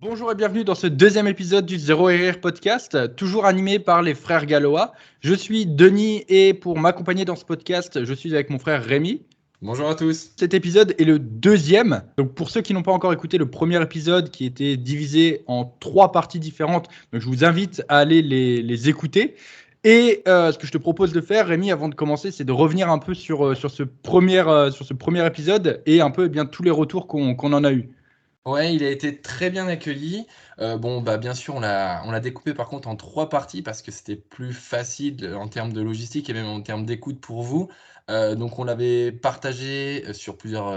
Bonjour et bienvenue dans ce deuxième épisode du Zéro RR Podcast, toujours animé par les frères Gallois. Je suis Denis et pour m'accompagner dans ce podcast, je suis avec mon frère Rémi. Bonjour à tous. Cet épisode est le deuxième. Donc pour ceux qui n'ont pas encore écouté le premier épisode qui était divisé en 3 parties différentes, donc je vous invite à aller les écouter. Et ce que je te propose de faire, Rémi, avant de commencer, c'est de revenir un peu sur ce premier épisode et un peu bien tous les retours qu'on en a eu. Ouais, il a été très bien accueilli. Bien sûr, on l'a découpé par contre en 3 parties parce que c'était plus facile en termes de logistique et même en termes d'écoute pour vous. Donc on l'avait partagé sur plusieurs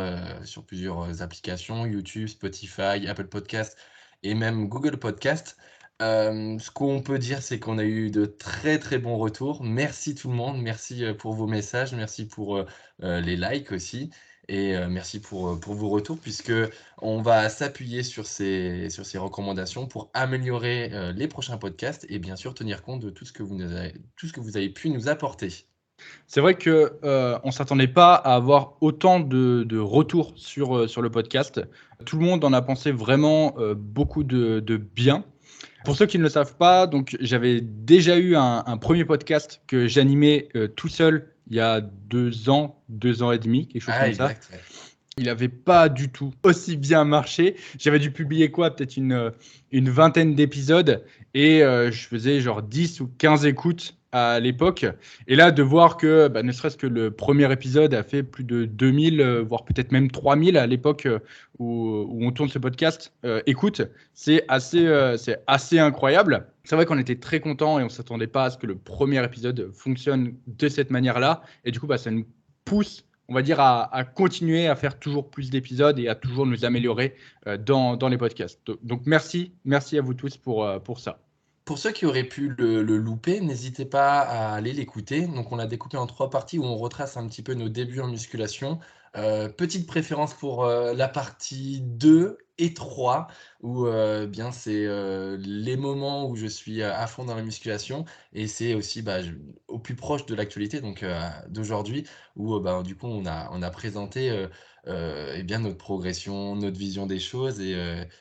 applications, YouTube, Spotify, Apple Podcast et même Google Podcast. Ce qu'on peut dire, c'est qu'on a eu de très, très bons retours. Merci tout le monde, merci, pour vos messages, merci pour, les likes aussi et merci pour vos retours puisque on va s'appuyer sur ces recommandations pour améliorer les prochains podcasts et bien sûr tenir compte de tout ce que vous avez pu nous apporter. C'est vrai que on s'attendait pas à avoir autant de retours sur le podcast. Tout le monde en a pensé vraiment beaucoup de bien. Pour ceux qui ne le savent pas, donc j'avais déjà eu un premier podcast que j'animais tout seul il y a 2 ans et demi, quelque chose Ah comme ça. exact, ouais. Il n'avait pas du tout aussi bien marché. J'avais dû publier peut-être une vingtaine d'épisodes et je faisais genre 10 ou 15 écoutes à l'époque. Et là, de voir que ne serait-ce que le premier épisode a fait plus de 2000, voire peut-être même 3000 à l'époque où on tourne ce podcast, écoute, c'est assez incroyable. C'est vrai qu'on était très contents et on ne s'attendait pas à ce que le premier épisode fonctionne de cette manière-là. Et du coup, ça nous pousse, on va dire, à continuer à faire toujours plus d'épisodes et à toujours nous améliorer dans les podcasts. Donc merci à vous tous pour ça. Pour ceux qui auraient pu le louper, n'hésitez pas à aller l'écouter. Donc on l'a découpé en 3 parties où on retrace un petit peu nos débuts en musculation. Petite préférence pour, la partie 2 et 3 où, bien c'est, les moments où je suis à fond dans la musculation et c'est aussi, je au plus proche de l'actualité donc, d'aujourd'hui où, du coup on a présenté, notre progression, notre vision des choses et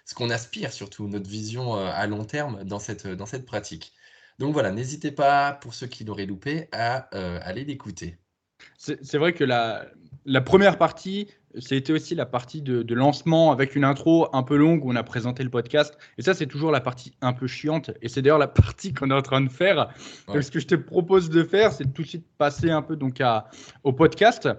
ce qu'on aspire surtout, notre vision, à long terme dans cette pratique. Donc voilà, n'hésitez pas, pour ceux qui l'auraient loupé, à, aller l'écouter. C'est vrai que la première partie, c'était aussi la partie de lancement avec une intro un peu longue où on a présenté le podcast. Et ça, c'est toujours la partie un peu chiante. Et c'est d'ailleurs la partie qu'on est en train de faire. Donc, Ouais. ce que je te propose de faire, c'est de tout de suite passer un peu au podcast.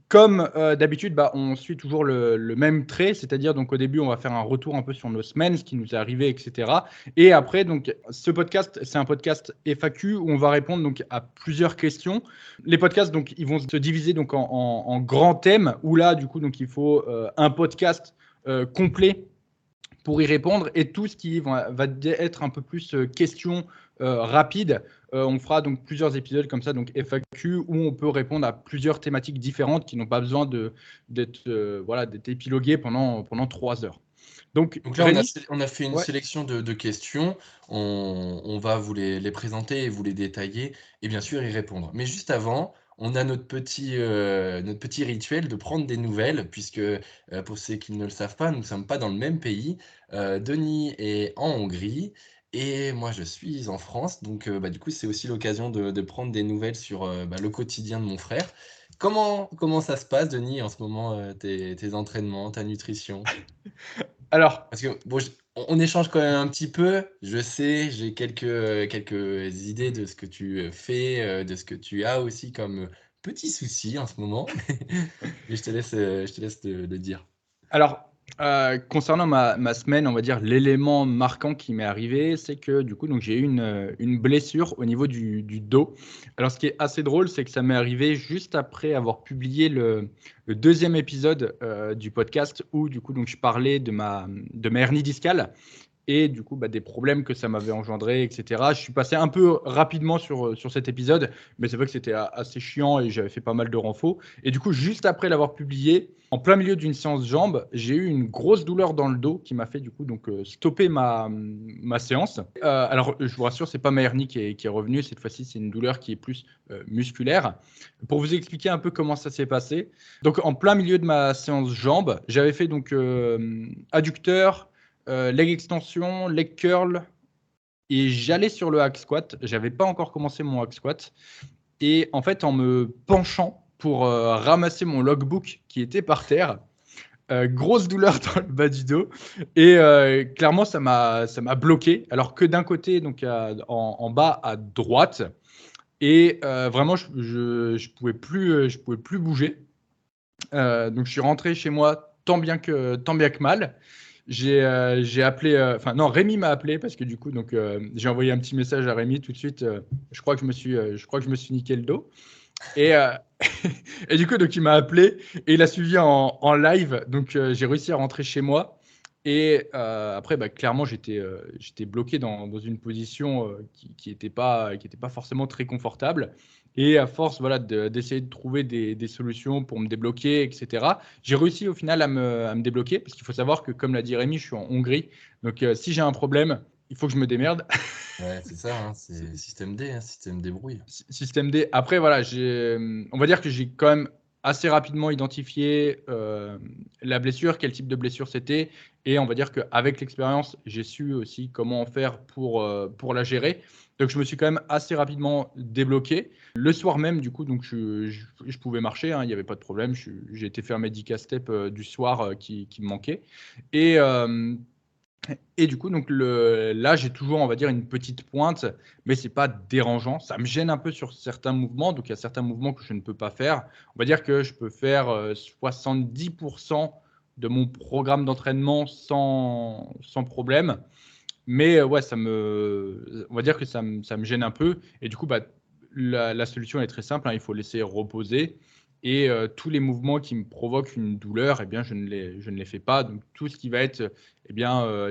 Comme d'habitude, on suit toujours le même trait, c'est-à-dire donc au début, on va faire un retour un peu sur nos semaines, ce qui nous est arrivé, etc. Et après, donc, ce podcast, c'est un podcast FAQ où on va répondre donc à plusieurs questions. Les podcasts, donc, ils vont se diviser donc en grands thèmes où là, du coup, donc, il faut un podcast complet pour y répondre et tout ce qui va être un peu plus questions rapides. On fera donc plusieurs épisodes comme ça, donc FAQ, où on peut répondre à plusieurs thématiques différentes qui n'ont pas besoin d'être épiloguées pendant 3 heures. Donc, Donc là, Rémi, on a fait une ouais, sélection de questions. On va vous les présenter et vous les détailler et bien sûr y répondre. Mais juste avant, on a notre petit rituel de prendre des nouvelles puisque, pour ceux qui ne le savent pas, nous ne sommes pas dans le même pays. Denis est en Hongrie et moi je suis en France. Donc, du coup, c'est aussi l'occasion de prendre des nouvelles sur, le quotidien de mon frère. Comment ça se passe, Denis, en ce moment, tes entraînements, ta nutrition? alors, Parce que bon, on échange quand même un petit peu. Je sais, j'ai quelques idées de ce que tu fais, de ce que tu as aussi comme petits soucis en ce moment. Mais je te laisse le dire. Alors, concernant ma semaine, on va dire l'élément marquant qui m'est arrivé, c'est que du coup, donc, j'ai eu une blessure au niveau du dos. Alors, ce qui est assez drôle, c'est que ça m'est arrivé juste après avoir publié le deuxième épisode du podcast où du coup, donc, je parlais de ma hernie discale et du coup des problèmes que ça m'avait engendré, etc. Je suis passé un peu rapidement sur cet épisode, mais c'est vrai que c'était assez chiant et j'avais fait pas mal de renfos. Et du coup, juste après l'avoir publié, en plein milieu d'une séance jambes, j'ai eu une grosse douleur dans le dos qui m'a fait du coup donc stopper ma séance. Alors, je vous rassure, c'est pas ma hernie qui est revenue. Cette fois-ci, c'est une douleur qui est plus musculaire. Pour vous expliquer un peu comment ça s'est passé, donc en plein milieu de ma séance jambes, j'avais fait donc adducteur, leg extension, leg curl, et j'allais sur le hack squat. J'avais pas encore commencé mon hack squat. Et en fait, en me penchant pour ramasser mon logbook qui était par terre, grosse douleur dans le bas du dos. Et clairement, ça m'a bloqué. Alors que d'un côté, donc en bas à droite, et vraiment, je pouvais plus bouger. Donc je suis rentré chez moi tant bien que mal. J'ai appelé, enfin non, Rémi m'a appelé parce que du coup, donc j'ai envoyé un petit message à Rémi tout de suite. Je crois que je me suis niqué le dos. Et, et du coup, donc il m'a appelé et il a suivi en live. Donc j'ai réussi à rentrer chez moi. Et après, clairement, j'étais bloqué dans une position qui était pas forcément très confortable. Et à force, voilà, d'essayer de trouver des solutions pour me débloquer, etc., j'ai réussi au final à me débloquer. Parce qu'il faut savoir que, comme l'a dit Rémi, je suis en Hongrie. Donc si j'ai un problème, il faut que je me démerde. Ouais, c'est ça, hein, c'est système D, hein, système débrouille. Système D. Après, voilà, on va dire que j'ai quand même assez rapidement identifié la blessure, quel type de blessure c'était. Et on va dire qu'avec l'expérience, j'ai su aussi comment en faire pour la gérer. Donc, je me suis quand même assez rapidement débloqué. Le soir même, du coup, donc je pouvais marcher, hein, il n'y avait pas de problème. J'ai été faire mes 10K steps du soir qui me manquaient. Et du coup, donc là, j'ai toujours, on va dire, une petite pointe, mais c'est pas dérangeant. Ça me gêne un peu sur certains mouvements. Donc, il y a certains mouvements que je ne peux pas faire. On va dire que je peux faire 70% de mon programme d'entraînement sans problème. Mais ouais, on va dire que ça me gêne un peu. Et du coup, la solution est très simple, hein, il faut laisser reposer. Et tous les mouvements qui me provoquent une douleur, eh bien, je ne les fais pas. Donc, tout ce qui va être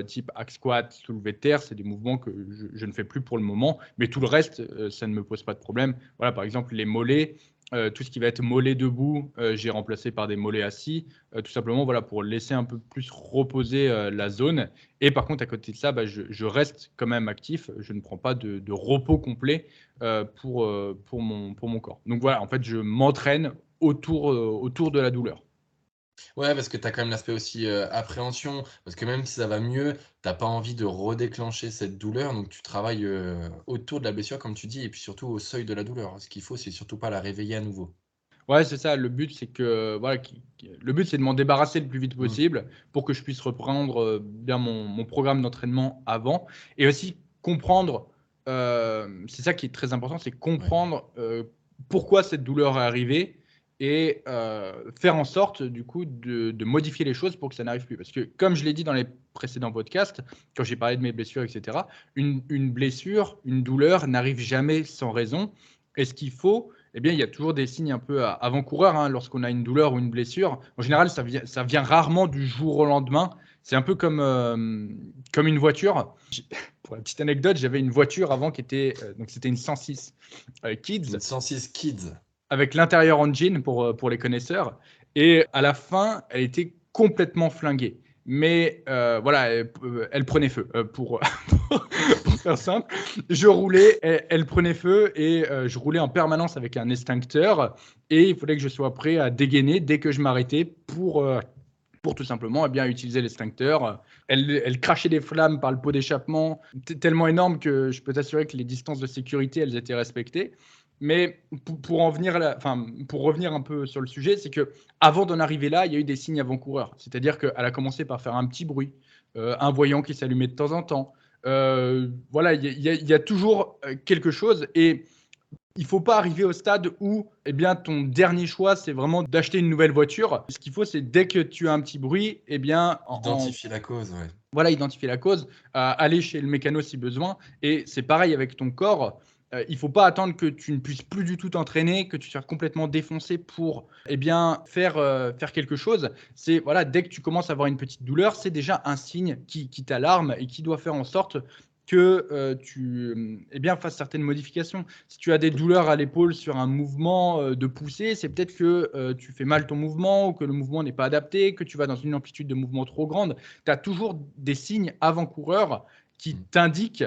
type hack squat, soulevé de terre, c'est des mouvements que je ne fais plus pour le moment. Mais tout le reste, ça ne me pose pas de problème. Voilà, par exemple, les mollets, tout ce qui va être mollet debout, j'ai remplacé par des mollets assis, tout simplement voilà, pour laisser un peu plus reposer la zone. Et par contre, à côté de ça, je reste quand même actif. Je ne prends pas de repos complet pour mon corps. Donc voilà, en fait, je m'entraîne autour de la douleur. Ouais, parce que tu as quand même l'aspect aussi appréhension, parce que même si ça va mieux, t'as pas envie de redéclencher cette douleur, donc tu travailles autour de la blessure, comme tu dis, et puis surtout au seuil de la douleur. Ce qu'il faut, c'est surtout pas la réveiller à nouveau. Ouais, c'est ça. Le but, c'est que voilà, le but, c'est de m'en débarrasser le plus vite Mm. possible pour que je puisse reprendre bien mon programme d'entraînement avant, et aussi comprendre. C'est ça qui est très important, c'est Ouais. comprendre pourquoi cette douleur est arrivée et faire en sorte du coup de modifier les choses pour que ça n'arrive plus. Parce que comme je l'ai dit dans les précédents podcasts, quand j'ai parlé de mes blessures, etc., une blessure, une douleur n'arrive jamais sans raison. Et ce qu'il faut, eh bien, il y a toujours des signes un peu avant-coureurs hein, lorsqu'on a une douleur ou une blessure. En général, ça vient rarement du jour au lendemain. C'est un peu comme une voiture. Pour la petite anecdote, j'avais une voiture avant qui était, donc c'était une 106 Kids Une 106 Kids. avec l'intérieur engine pour les connaisseurs. Et à la fin, elle était complètement flinguée. Mais voilà, elle prenait feu. Pour faire simple, je roulais, elle prenait feu et je roulais en permanence avec un extincteur. Et il fallait que je sois prêt à dégainer dès que je m'arrêtais pour tout simplement utiliser l'extincteur. Elle crachait des flammes par le pot d'échappement, tellement énorme que je peux t'assurer que les distances de sécurité, elles étaient respectées. Mais pour revenir un peu sur le sujet, c'est que avant d'en arriver là, il y a eu des signes avant-coureurs. C'est-à-dire qu'elle a commencé par faire un petit bruit, un voyant qui s'allumait de temps en temps. Voilà, il y a toujours quelque chose. Et il ne faut pas arriver au stade où ton dernier choix, c'est vraiment d'acheter une nouvelle voiture. Ce qu'il faut, c'est dès que tu as un petit bruit, Identifier la cause, ouais. voilà, identifier la cause, aller chez le mécano si besoin. Et c'est pareil avec ton corps. Il ne faut pas attendre que tu ne puisses plus du tout t'entraîner, que tu sois complètement défoncé pour faire quelque chose. C'est voilà, dès que tu commences à avoir une petite douleur, c'est déjà un signe qui t'alarme et qui doit faire en sorte que tu fasses certaines modifications. Si tu as des douleurs à l'épaule sur un mouvement de poussée, c'est peut-être que tu fais mal ton mouvement ou que le mouvement n'est pas adapté, que tu vas dans une amplitude de mouvement trop grande. Tu as toujours des signes avant-coureurs qui t'indiquent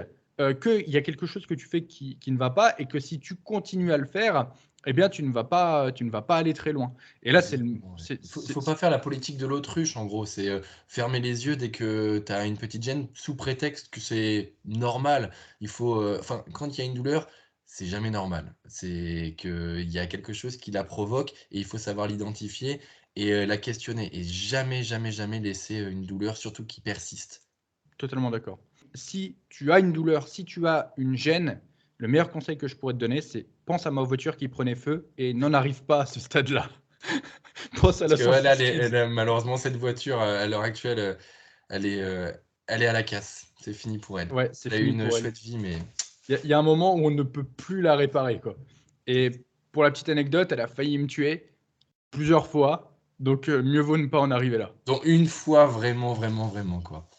qu'il y a quelque chose que tu fais qui ne va pas et que si tu continues à le faire, eh bien, tu ne vas pas aller très loin. Et là, Exactement, ouais. Faut pas faire la politique de l'autruche, en gros. C'est fermer les yeux dès que tu as une petite gêne, sous prétexte que c'est normal. Enfin, quand il y a une douleur, c'est jamais normal. C'est qu'il y a quelque chose qui la provoque et il faut savoir l'identifier et la questionner. Et jamais, jamais, jamais laisser une douleur, surtout qui persiste. totalement d'accord. Si tu as une douleur, si tu as une gêne, le meilleur conseil que je pourrais te donner, c'est pense à ma voiture qui prenait feu et n'en arrive pas à ce stade-là. Pense à Parce que ouais, là, l'Assassin's Creed. malheureusement, cette voiture, à l'heure actuelle, elle est, euh, elle est à la casse. C'est fini pour elle. Ouais, c'est Elle a eu fini une pour elle. chouette vie, mais Il y a un moment où on ne peut plus la réparer, quoi. Et pour la petite anecdote, elle a failli me tuer plusieurs fois, donc mieux vaut ne pas en arriver là. dont une fois vraiment, vraiment, vraiment, quoi.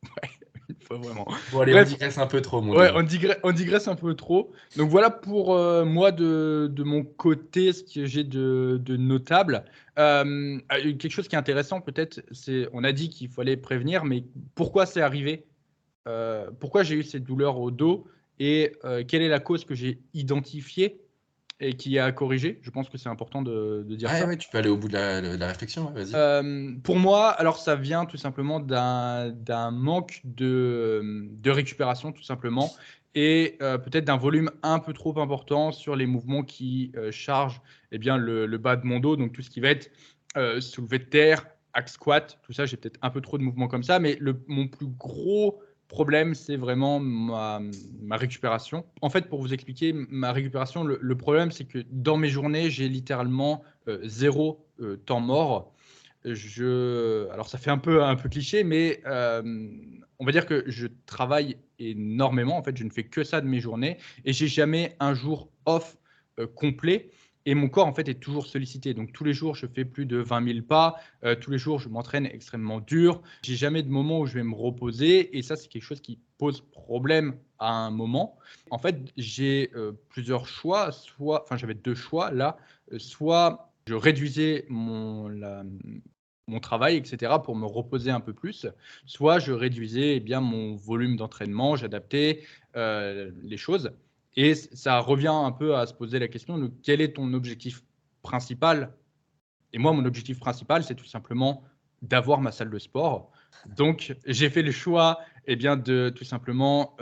Ouais, une fois vraiment. Bon, allez, on Bref, digresse un peu trop, mon ouais, Léo. on digresse un peu trop. Donc voilà pour moi de mon côté ce que j'ai de notable. Quelque chose qui est intéressant peut-être, c'est on a dit qu'il fallait prévenir, mais pourquoi c'est arrivé? Pourquoi j'ai eu cette douleur au dos et quelle est la cause que j'ai identifiée et qui est à corriger? Je pense que c'est important de dire Ouais, ça. ouais, tu peux aller au bout de la réflexion, ouais, vas-y. Pour moi, alors ça vient tout simplement d'un manque de récupération tout simplement et peut-être d'un volume un peu trop important sur les mouvements qui, chargent eh bien le bas de mon dos, donc tout ce qui va être, soulevé de terre, hack squat, tout ça, j'ai peut-être un peu trop de mouvements comme ça, mais mon plus gros problème, c'est vraiment ma récupération. En fait, pour vous expliquer, ma récupération, le problème, c'est que dans mes journées, j'ai littéralement, 0, temps mort. Alors ça fait un peu cliché, mais on va dire que je travaille énormément. En fait, je ne fais que ça de mes journées et j'ai jamais un jour off complet. Et mon corps, en fait, est toujours sollicité. Donc, tous les jours, je fais plus de 20 000 pas. Tous les jours, je m'entraîne extrêmement dur. J'ai jamais de moment où je vais me reposer. Et ça, c'est quelque chose qui pose problème à un moment. En fait, j'ai plusieurs choix. Enfin, j'avais deux choix là. Soit je réduisais mon travail, etc., pour me reposer un peu plus. Soit je réduisais bien mon volume d'entraînement, j'adaptais les choses. Et ça revient un peu à se poser la question de quel est ton objectif principal. Et moi, mon objectif principal, c'est tout simplement d'avoir ma salle de sport. Donc, j'ai fait le choix bien, de tout simplement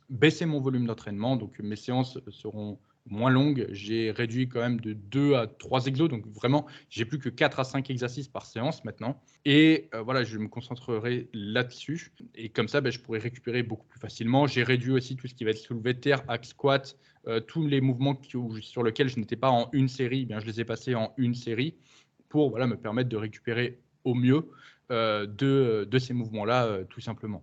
baisser mon volume d'entraînement. Donc, mes séances seront moins longues. J'ai réduit quand même de 2 à 3 exos. Donc, vraiment, j'ai plus que 4 à 5 exercices par séance maintenant. Et voilà, je me concentrerai là-dessus. Et comme ça, je pourrai récupérer beaucoup plus facilement. J'ai réduit aussi tout ce qui va être soulevé de terre, hack squat, tous les mouvements sur lesquels je n'étais pas en une série, je les ai passés en une série pour voilà, me permettre de récupérer au mieux de ces mouvements-là, tout simplement.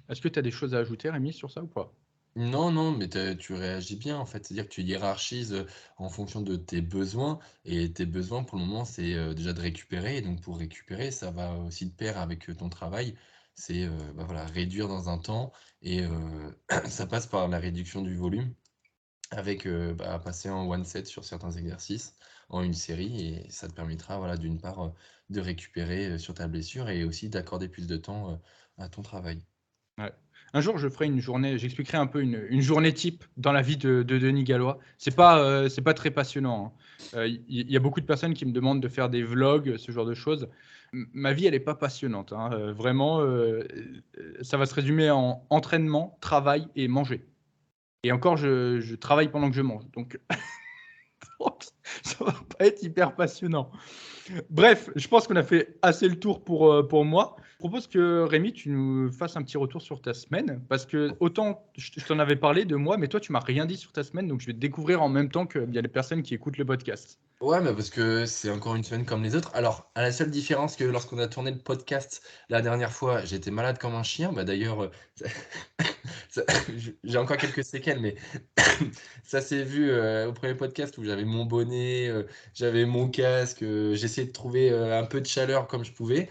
Est-ce que tu as des choses à ajouter, Rémi, sur ça ou pas? Non, non, mais tu réagis bien, en fait. C'est-à-dire que tu hiérarchises en fonction de tes besoins. Et tes besoins, pour le moment, c'est déjà de récupérer. Et donc, pour récupérer, ça va aussi de pair avec ton travail. C'est bah, voilà, réduire dans un temps. Et ça passe par la réduction du volume, avec passer en one set sur certains exercices, en une série. Et ça te permettra, voilà, d'une part, de récupérer sur ta blessure et aussi d'accorder plus de temps à ton travail. Ouais. Un jour, je ferai une journée, j'expliquerai un peu une journée type dans la vie de Denis Gallois. C'est pas très passionnant, hein. Il y a beaucoup de personnes qui me demandent de faire des vlogs, ce genre de choses. Ma vie, elle n'est pas passionnante, hein. Vraiment, ça va se résumer en entraînement, travail et manger. Et encore, je travaille pendant que je mange. Donc, ça va pas être hyper passionnant. Bref, je pense qu'on a fait assez le tour pour moi. Je propose que Rémi, tu nous fasses un petit retour sur ta semaine, parce que autant je t'en avais parlé de moi, mais toi, tu m'as rien dit sur ta semaine, donc je vais te découvrir en même temps qu'il y a les personnes qui écoutent le podcast. Ouais, mais parce que c'est encore une semaine comme les autres. Alors, à la seule différence que lorsqu'on a tourné le podcast la dernière fois, j'étais malade comme un chien. Bah d'ailleurs, ça- j'ai encore quelques séquelles, mais ça s'est vu au premier podcast où j'avais mon bonnet, j'avais mon casque, j'essayais de trouver un peu de chaleur comme je pouvais.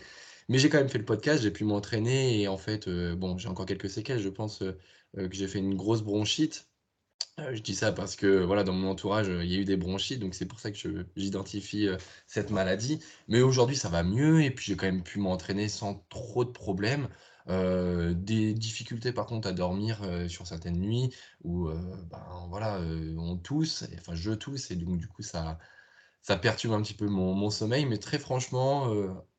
Mais j'ai quand même fait le podcast, j'ai pu m'entraîner et en fait, bon, j'ai encore quelques séquelles. Je pense que j'ai fait une grosse bronchite. Je dis ça parce que voilà, dans mon entourage, il y a eu des bronchites, donc c'est pour ça que j'identifie, cette maladie. Mais aujourd'hui, ça va mieux et puis j'ai quand même pu m'entraîner sans trop de problèmes. Des difficultés par contre à dormir, sur certaines nuits où, ben, voilà, on tousse, enfin je tousse et donc du coup ça perturbe un petit peu mon sommeil, mais très franchement,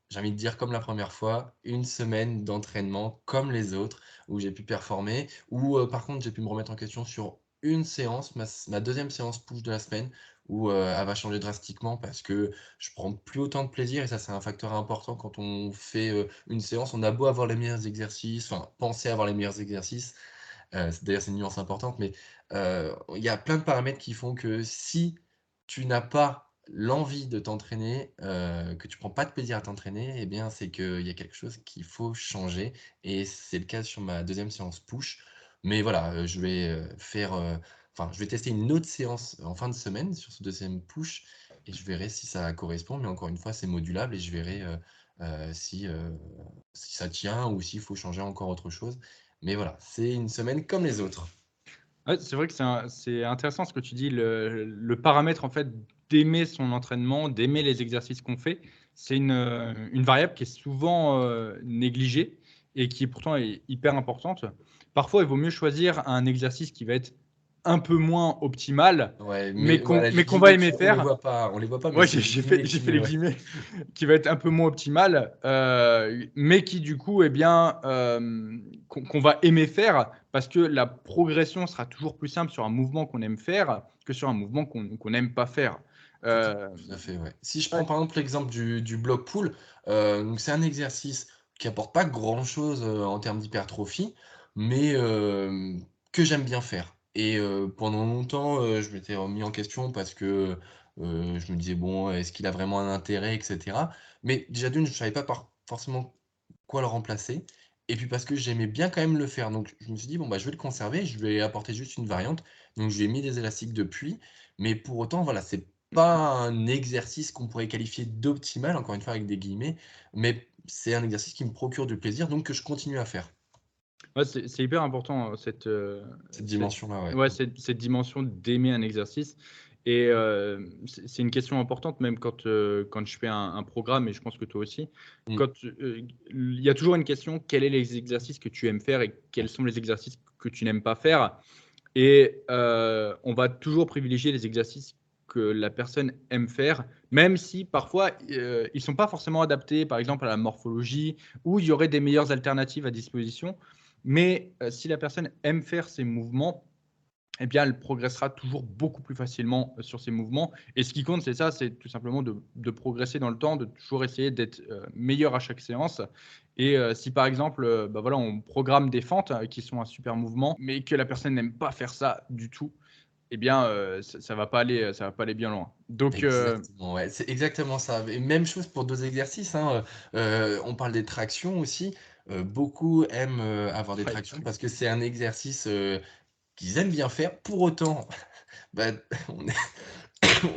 j'ai envie de dire comme la première fois, une semaine d'entraînement comme les autres, où j'ai pu performer, où, par contre j'ai pu me remettre en question sur une séance, ma 2e séance push de la semaine, où, elle va changer drastiquement parce que je prends plus autant de plaisir et ça c'est un facteur important quand on fait, une séance. On a beau avoir les meilleurs exercices, enfin penser avoir les meilleurs exercices, c'est une nuance importante, mais il y a plein de paramètres qui font que si tu n'as pas l'envie de t'entraîner, que tu prends pas de plaisir à t'entraîner, eh bien, c'est qu'il y a quelque chose qu'il faut changer et c'est le cas sur ma 2e séance push. Mais voilà, je vais, enfin, je vais tester une autre séance en fin de semaine sur ce 2e push et je verrai si ça correspond. Mais encore une fois, c'est modulable et je verrai, si ça tient ou s'il faut changer encore autre chose. Mais voilà, c'est une semaine comme les autres. Ouais, c'est vrai que c'est intéressant ce que tu dis, le paramètre en fait d'aimer son entraînement, d'aimer les exercices qu'on fait, c'est une variable qui est souvent, négligée et qui pourtant est hyper importante. Parfois, il vaut mieux choisir un exercice qui va être un peu moins optimal, Ouais, mais mais qu'on voilà, les mais qu'on va guillemets, aimer faire. on les voit pas, mais Ouais, c'est des guillemets j'ai qui fait les me ouais. guillemets, qui va être un peu moins optimal, mais qui du coup, eh bien, qu'on va aimer faire parce que la progression sera toujours plus simple sur un mouvement qu'on aime faire que sur un mouvement qu'on n'aime pas faire. Tout à Heu, tout à fait, ouais. Si je prends ouais. par exemple l'exemple du bloc pull, donc c'est un exercice qui apporte pas grand-chose, en termes d'hypertrophie, mais que j'aime bien faire et pendant longtemps, je m'étais remis en question parce que, je me disais: «Bon, est-ce qu'il a vraiment un intérêt?» et cetera. Mais déjà d'une, je savais pas forcément quoi le remplacer et puis parce que j'aimais bien quand même le faire. Donc je me suis dit: «Bon, bah, je vais le conserver, je vais apporter juste une variante». Donc je lui ai mis des élastiques depuis, mais pour autant, voilà, c'est pas un exercice qu'on pourrait qualifier d'optimal, encore une fois avec des guillemets, mais c'est un exercice qui me procure du plaisir, donc que je continue à faire. Ouais, c'est hyper important, Cette cette dimension-là, ouais. ouais, cette dimension d'aimer un exercice et c'est une question importante même quand je fais un programme et je pense que toi aussi. Mmh. Quand, il y a toujours une question: quels est les exercices que tu aimes faire et quels sont les exercices que tu n'aimes pas faire? Et on va toujours privilégier les exercices que la personne aime faire, même si parfois, ils sont pas forcément adaptés, par exemple, à la morphologie, ou il y aurait des meilleures alternatives à disposition. Mais si la personne aime faire ces mouvements, eh bien, elle progressera toujours beaucoup plus facilement sur ses mouvements. Et ce qui compte, c'est ça, c'est tout simplement de progresser dans le temps, de toujours essayer d'être meilleur à chaque séance. Et si par exemple, bah voilà, on programme des fentes qui sont un super mouvement, mais que la personne n'aime pas faire ça du tout, eh bien, ça va pas aller bien loin. Donc, Exactement, ouais, c'est exactement ça et même chose pour d'autres exercices, hein, on parle des tractions aussi, beaucoup aiment, avoir des ouais, les tractions parce que tractions. c'est un exercice, qu'ils aiment bien faire. Pour autant, bah, on est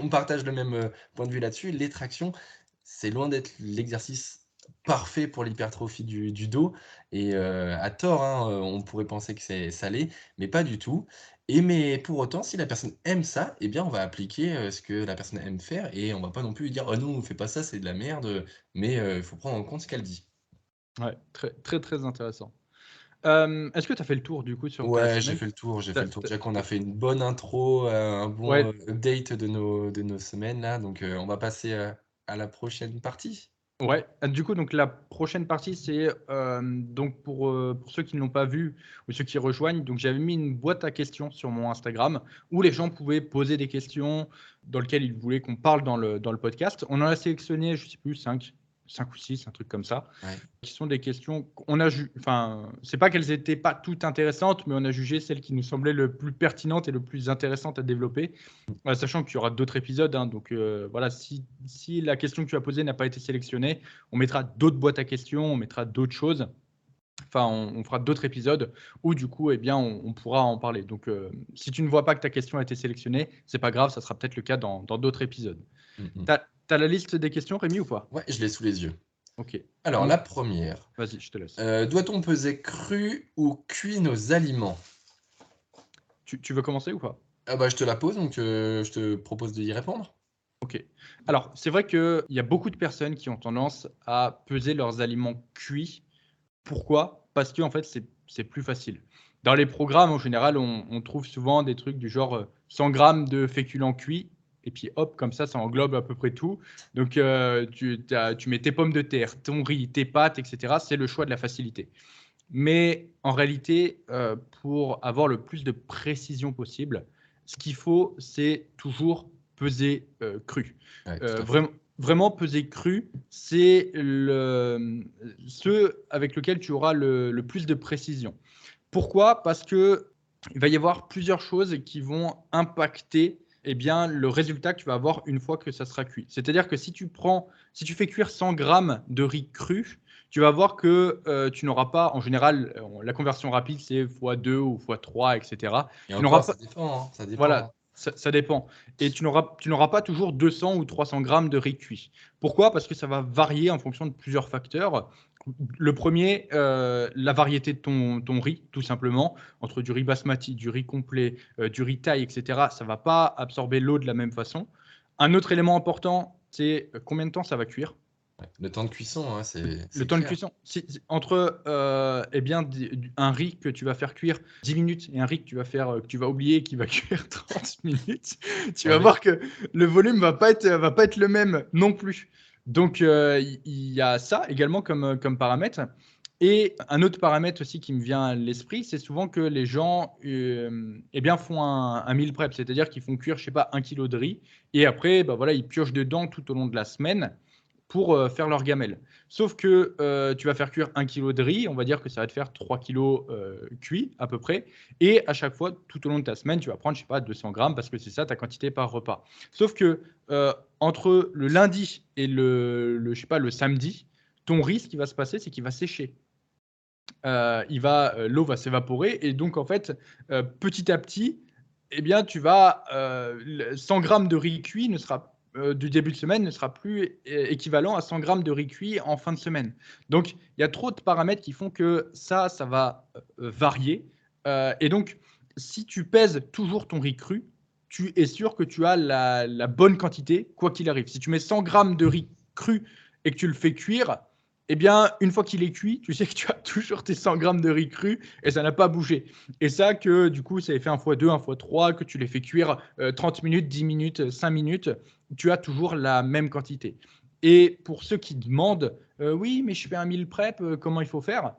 on partage le même, point de vue là-dessus. Les tractions, c'est loin d'être l'exercice parfait pour l'hypertrophie du dos et à tort, hein, on pourrait penser que c'est ça l'est, mais pas du tout et mais pour autant, si la personne aime ça, eh bien, on va appliquer, ce que la personne aime faire et on va pas non plus lui dire: «Oh non, fais pas ça, c'est de la merde», mais il faut prendre en compte ce qu'elle dit. Ouais, très, très, très intéressant. Est-ce que tu as fait le tour du coup sur ta Ouais, semaine? j'ai Tu fait le tour. as Déjà qu'on a fait une bonne intro, un bon, ouais. update de nos semaines là, donc on va passer, à la prochaine partie. Ouais, du coup, donc la prochaine partie, c'est, donc pour ceux qui ne l'ont pas vu ou ceux qui rejoignent, donc j'avais mis une boîte à questions sur mon Instagram où les gens pouvaient poser des questions dans lesquelles ils voulaient qu'on parle dans le podcast. On en a sélectionné, je sais plus, cinq ou 6, un truc comme ça, Ouais. qui sont des questions qu'on a enfin, c'est pas qu'elles étaient pas toutes intéressantes, mais on a jugé celles qui nous semblaient le plus pertinentes et le plus intéressantes à développer. Sachant qu'il y aura d'autres épisodes, hein, donc voilà, si la question que tu as posée n'a pas été sélectionnée, on mettra d'autres boîtes à questions, on mettra d'autres choses. Enfin, on fera d'autres épisodes où du coup, eh bien, on pourra en parler. Donc, si tu ne vois pas que ta question a été sélectionnée, c'est pas grave, ça sera peut-être le cas dans d'autres épisodes. Mmh mh. Tu as la liste des questions, Rémi, ou pas? Ouais, je l'ai sous les yeux. OK. Alors Donc la première, vas-y, je te laisse. doit-on peser cru ou cuit nos aliments? Tu veux commencer ou pas? Je te la pose, donc je te propose d'y répondre. Ok. Alors, c'est vrai qu'il y a beaucoup de personnes qui ont tendance à peser leurs aliments cuits. Pourquoi? Parce que en fait, c'est plus facile. Dans les programmes, en général, on trouve souvent des trucs du genre 100 grammes de féculents cuits, et puis hop, comme ça englobe à peu près tout. Donc, tu mets tes pommes de terre, ton riz, tes pâtes, etc. C'est le choix de la facilité. Mais en réalité, pour avoir le plus de précision possible, ce qu'il faut, c'est toujours peser cru. Ouais, tout à fait. Vraiment peser cru, c'est ce avec lequel tu auras le plus de précision. Pourquoi? Parce que il va y avoir plusieurs choses qui vont impacter le résultat que tu vas avoir une fois que ça sera cuit. C'est-à-dire que si tu fais cuire 100 grammes de riz cru, tu vas voir que tu n'auras pas, en général, la conversion rapide, c'est x2 ou x3, etc. Et Tu n'auras encore, pas, ça dépend, hein, ça dépend, hein. voilà, ça dépend. Et tu n'auras pas toujours 200 ou 300 grammes de riz cuit. Pourquoi? Parce que ça va varier en fonction de plusieurs facteurs. Le premier, la variété de ton riz, tout simplement, entre du riz basmati, du riz complet, du riz thaï, etc. Ça ne va pas absorber l'eau de la même façon. Un autre élément important, c'est combien de temps ça va cuire. Ouais. Le temps de cuisson, hein, Le c'est temps de clair. cuisson, entre un riz que tu vas faire cuire 10 minutes et un riz que tu vas oublier et qui va cuire 30 minutes, tu vas Ouais. voir que le volume va pas être le même non plus. Donc, il y a ça également comme paramètre. Et un autre paramètre aussi qui me vient à l'esprit, c'est souvent que les gens font un meal prep, c'est-à-dire qu'ils font cuire, je sais pas, 1 kilo de riz et après, bah, voilà, ils piochent dedans tout au long de la semaine pour faire leur gamelle. Sauf que tu vas faire cuire 1 kilo de riz, on va dire que ça va te faire 3 kilos cuits à peu près. Et à chaque fois, tout au long de ta semaine, tu vas prendre, je sais pas, 200 grammes parce que c'est ça ta quantité par repas. Sauf que entre le lundi et je sais pas, le samedi, ton riz, ce qui va se passer, c'est qu'il va sécher. L'eau va s'évaporer et donc en fait, petit à petit, tu vas 100 grammes de riz cuit du début de semaine ne sera plus équivalent à 100 grammes de riz cuit en fin de semaine. Donc il y a trop de paramètres qui font que ça va varier. Et donc si tu pèses toujours ton riz cru, tu es sûr que tu as la bonne quantité quoi qu'il arrive. Si tu mets 100 grammes de riz cru et que tu le fais cuire, une fois qu'il est cuit, tu sais que tu as toujours tes 100 grammes de riz cru et ça n'a pas bougé. Et ça, que du coup, ça fait un x2, un x3, que tu les fais cuire 30 minutes, 10 minutes, 5 minutes, tu as toujours la même quantité. Et pour ceux qui demandent, oui, mais je fais un meal prep, comment il faut faire?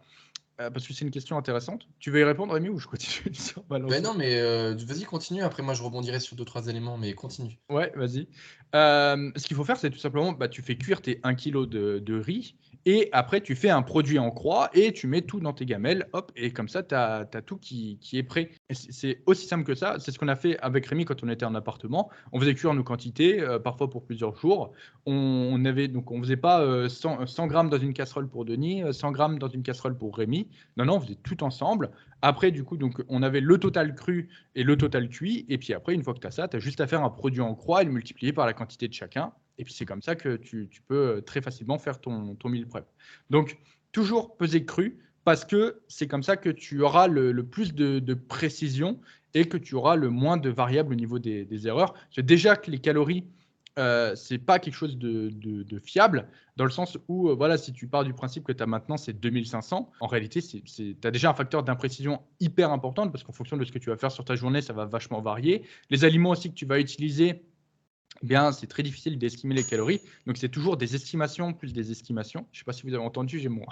Parce que c'est une question intéressante. Tu veux y répondre, Rémi, ou je continue sur ma Ben lancée? non, mais vas-y, continue. Après, moi, je rebondirai sur deux, trois éléments, mais continue. Ouais, vas-y. Ce qu'il faut faire, c'est tout simplement, tu fais cuire tes 1 kilo de riz et après tu fais un produit en croix et tu mets tout dans tes gamelles, hop, et comme ça, tu as tout qui est prêt. Et c'est aussi simple que ça. C'est ce qu'on a fait avec Rémi quand on était en appartement. On faisait cuire nos quantités, parfois pour plusieurs jours. Donc, on faisait pas 100 grammes dans une casserole pour Denis, 100 grammes dans une casserole pour Rémi. Non, non, on faisait tout ensemble. Après, du coup, donc, on avait le total cru et le total cuit. Et puis après, une fois que tu as ça, tu as juste à faire un produit en croix et le multiplier par la quantité de chacun. Et puis c'est comme ça que tu peux très facilement faire ton meal prep. Donc, toujours peser cru parce que c'est comme ça que tu auras le plus de précision et que tu auras le moins de variables au niveau des erreurs. C'est déjà que les calories, c'est pas quelque chose de fiable, dans le sens où, voilà, si tu pars du principe que ta maintenance c'est 2500, en réalité, tu as déjà un facteur d'imprécision hyper important parce qu'en fonction de ce que tu vas faire sur ta journée, ça va vachement varier. Les aliments aussi que tu vas utiliser, c'est très difficile d'estimer les calories. Donc, c'est toujours des estimations plus des estimations. Je ne sais pas si vous avez entendu, j'ai mon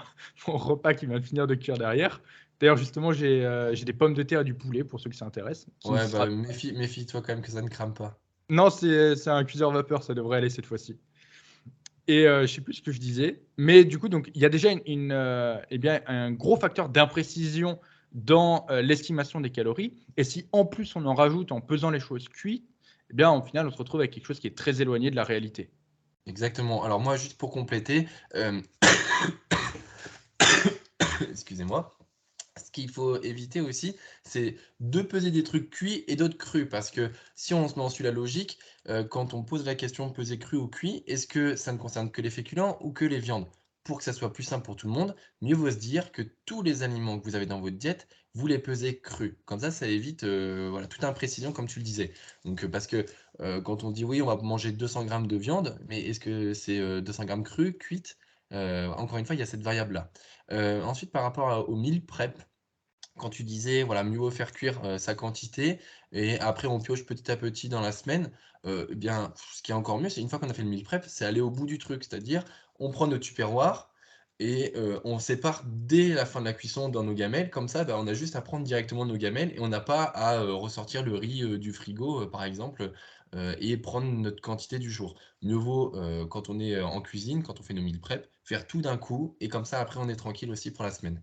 repas qui vient de finir de cuire derrière. D'ailleurs, justement, j'ai des pommes de terre et du poulet pour ceux qui s'intéressent. Ouais, bah méfie-toi quand même que ça ne crame pas. Non, c'est un cuiseur vapeur, ça devrait aller cette fois-ci. Et je ne sais plus ce que je disais, mais du coup, donc, il y a déjà un gros facteur d'imprécision dans l'estimation des calories. Et si en plus on en rajoute en pesant les choses cuites, au final, on se retrouve avec quelque chose qui est très éloigné de la réalité. Exactement. Alors moi, juste pour compléter, excusez-moi. Ce qu'il faut éviter aussi, c'est de peser des trucs cuits et d'autres crus. Parce que si on se met en suit la logique, quand on pose la question peser cru ou cuit, est-ce que ça ne concerne que les féculents ou que les viandes? pour que ça soit plus simple pour tout le monde, mieux vaut se dire que tous les aliments que vous avez dans votre diète, vous les pesez crus. Comme ça évite voilà, toute imprécision, comme tu le disais. Donc, parce que quand on dit oui, on va manger 200 grammes de viande, mais est-ce que c'est 200 grammes crus, cuites? Encore une fois, il y a cette variable-là. Ensuite, par rapport au meal prep, quand tu disais, voilà, mieux vaut faire cuire, sa quantité et après on pioche petit à petit dans la semaine, eh bien, ce qui est encore mieux, c'est une fois qu'on a fait le meal prep, c'est aller au bout du truc. C'est-à-dire, on prend notre tupperware et on sépare dès la fin de la cuisson dans nos gamelles. Comme ça, bah, on a juste à prendre directement nos gamelles et on n'a pas à, ressortir le riz, du frigo, par exemple, et prendre notre quantité du jour. Mieux vaut, quand on est, en cuisine, quand on fait nos meal prep, faire tout d'un coup et comme ça après on est tranquille aussi pour la semaine.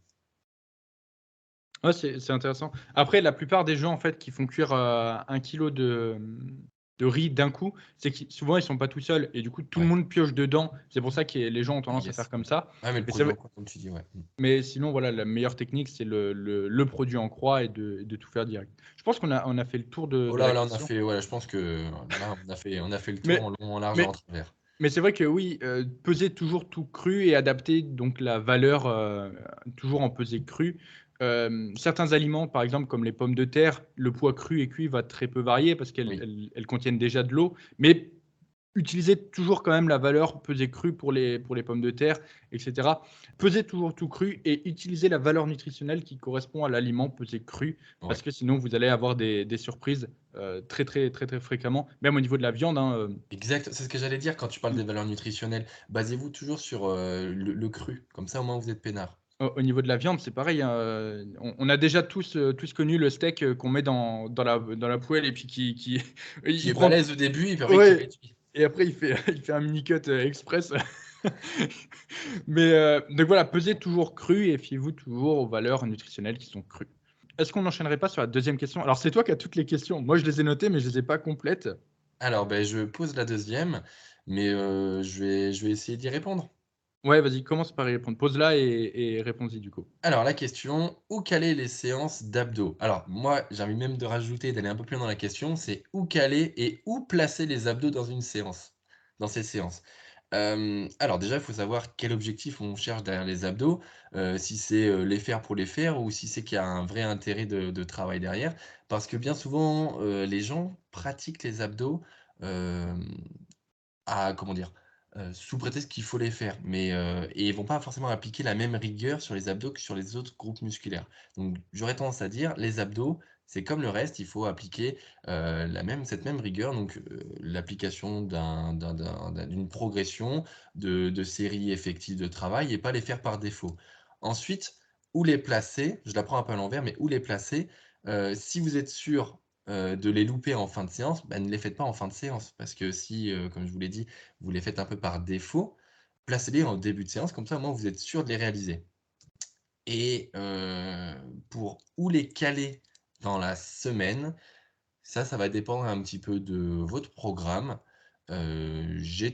Ouais, c'est intéressant. Après, la plupart des gens, en fait, qui font cuire, 1 kilo de riz d'un coup, c'est qu'ils souvent, ils sont pas tout seuls et du coup, tout le Ouais. monde pioche dedans. C'est pour ça que les gens ont tendance à Yes. faire comme ça. Ah mais le Mais c'est produit en vrai croix comme tu dis, ouais. Mmh. mais sinon, voilà, la meilleure technique, c'est le produit en croix et de tout faire direct. Je pense qu'on a fait le tour Oh de la là, on a question. fait ouais, je pense que là, on a fait le tour Mais en long, en large et en mais travers. Mais c'est vrai que oui, peser toujours tout cru et adapter donc la valeur, toujours en pesée crue. Certains aliments, par exemple, comme les pommes de terre, le poids cru et cuit va très peu varier parce qu'elles Oui, elles contiennent déjà de l'eau, mais utiliser toujours quand même la valeur pesée crue pour les pommes de terre et cetera. Peser toujours tout cru et utiliser la valeur nutritionnelle qui correspond à l'aliment pesé cru parce ouais. que sinon vous allez avoir des surprises, très, très, très, très fréquemment, même au niveau de la viande, hein, Exact, c'est ce que j'allais dire quand tu parles des valeurs nutritionnelles. Basez-vous toujours sur, le cru, comme ça au moins vous êtes peinards. Au niveau de la viande, c'est pareil, hein, on a déjà tous connu le steak, qu'on met dans la poêle et puis qui Qui il est prend balèze au début et puis après qui ouais réduit. et après il fait il fait un mini cut, express. Mais, donc voilà, pesez toujours cru et fiez-vous toujours aux valeurs nutritionnelles qui sont crues. Est-ce qu'on n'enchaînerait pas sur la deuxième question? Alors c'est toi qui as toutes les questions. Moi je les ai notées, mais je les ai pas complètes. Alors, beh, je pose la deuxième, mais je vais essayer d'y répondre. Ouais, vas-y, commence par y répondre. Pose-la et réponds-y du coup. Alors la question, où caler les séances d'abdos? Alors moi, j'ai envie même de rajouter, d'aller un peu plus loin dans la question, c'est où caler et où placer les abdos dans une séance? Dans ces séances? Alors déjà, il faut savoir quel objectif on cherche derrière les abdos, si c'est, les faire pour les faire ou si c'est qu'il y a un vrai intérêt de travail derrière. Parce que bien souvent, les gens pratiquent les abdos, hem comment dire? Sous prétexte qu'il faut les faire, mais et ils vont pas forcément appliquer la même rigueur sur les abdos que sur les autres groupes musculaires. Donc j'aurais tendance à dire, les abdos, c'est comme le reste, il faut appliquer, cette même rigueur, donc l'application d'une progression de séries effectives de travail et pas les faire par défaut. Ensuite, où les placer? Je la prends un peu à l'envers, mais où les placer? Si vous êtes sûr de les louper en fin de séance, bah, ne les faites pas en fin de séance. Parce que si, comme je vous l'ai dit, vous les faites un peu par défaut, placez-les en début de séance, comme ça au moins vous êtes sûr de les réaliser. Et pour où les caler dans la semaine, ça va dépendre un petit peu de votre programme. Je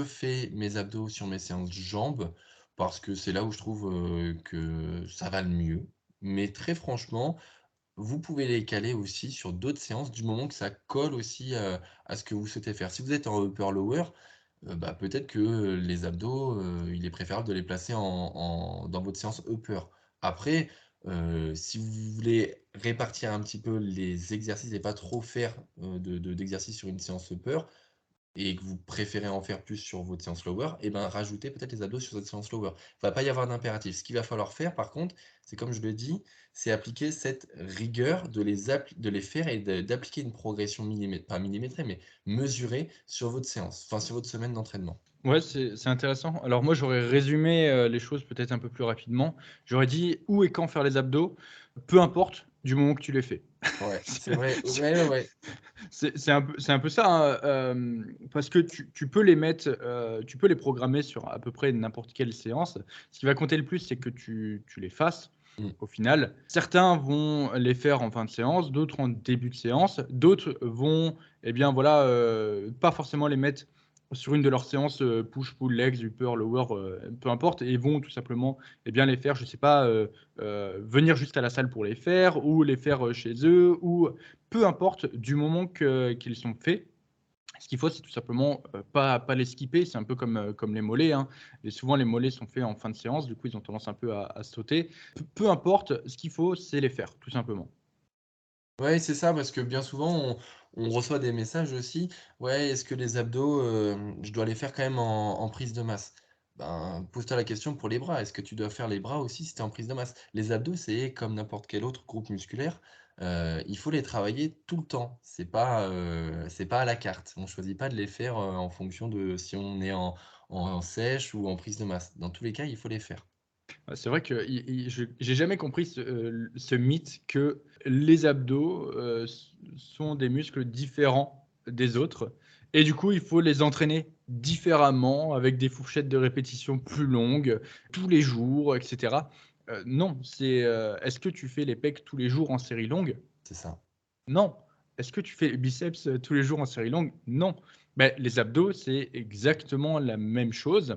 fais mes abdos sur mes séances jambes, parce que c'est là où je trouve, que ça va le mieux. Mais très franchement, vous pouvez les caler aussi sur d'autres séances du moment que ça colle aussi, à ce que vous souhaitez faire. Si vous êtes en upper lower, bah, peut-être que, les abdos, il est préférable de les placer dans votre séance upper. Après, si vous voulez répartir un petit peu les exercices et pas trop faire, d'exercices sur une séance upper, et que vous préférez en faire plus sur votre séance lower, et ben, rajoutez peut-être les abdos sur cette séance lower. Il va pas y avoir d'impératif. Ce qu'il va falloir faire par contre, c'est comme je le dis, c'est appliquer cette rigueur de les faire et d'appliquer une progression pas millimétrée, mais mesurée sur votre séance, enfin sur votre semaine d'entraînement. Ouais, c'est intéressant. Alors moi, j'aurais résumé, les choses peut-être un peu plus rapidement. J'aurais dit: «Où et quand faire les abdos, peu importe, du moment que tu les fais». Ouais, c'est C'est vrai. Ouais, ouais, ouais. c'est un peu ça, hein, parce que tu peux les mettre, tu peux les programmer sur à peu près n'importe quelle séance. Ce qui va compter le plus, c'est que tu les fasses, Mmh. au final. Certains vont les faire en fin de séance, d'autres en début de séance, d'autres vont, eh bien, voilà, pas forcément les mettre sur une de leurs séances, push, pull, legs, upper, lower, peu importe et vont tout simplement, eh bien, les faire, je sais pas, venir juste à la salle pour les faire ou les faire, chez eux ou peu importe, du moment qu'ils sont faits, Ce qu'il faut, c'est tout simplement pas les skipper. C'est un peu comme les mollets, hein. Et souvent, les mollets sont faits en fin de séance. Du coup, ils ont tendance un peu à sauter. Peu importe, ce qu'il faut, c'est les faire, tout simplement. Ouais, c'est ça, parce que bien souvent, on reçoit des messages aussi: «Ouais, est-ce que les abdos, je dois les faire quand même en prise de masse?» Ben, pose-toi la question pour les bras. Est-ce que tu dois faire les bras aussi si tu es en prise de masse? Les abdos, c'est comme n'importe quel autre groupe musculaire, il faut les travailler tout le temps. C'est pas à la carte. On choisit pas de les faire, en fonction de si on est en sèche ou en prise de masse. Dans tous les cas, il faut les faire. C'est vrai que j'ai jamais compris ce mythe que les abdos sont des muscles différents des autres. Et du coup, il faut les entraîner différemment, avec des fourchettes de répétition plus longues, tous les jours, etc. Non, est-ce que tu fais les pecs tous les jours en série longue? C'est ça. Non. Est-ce que tu fais les biceps tous les jours en série longue? Non. Mais les abdos, c'est exactement la même chose.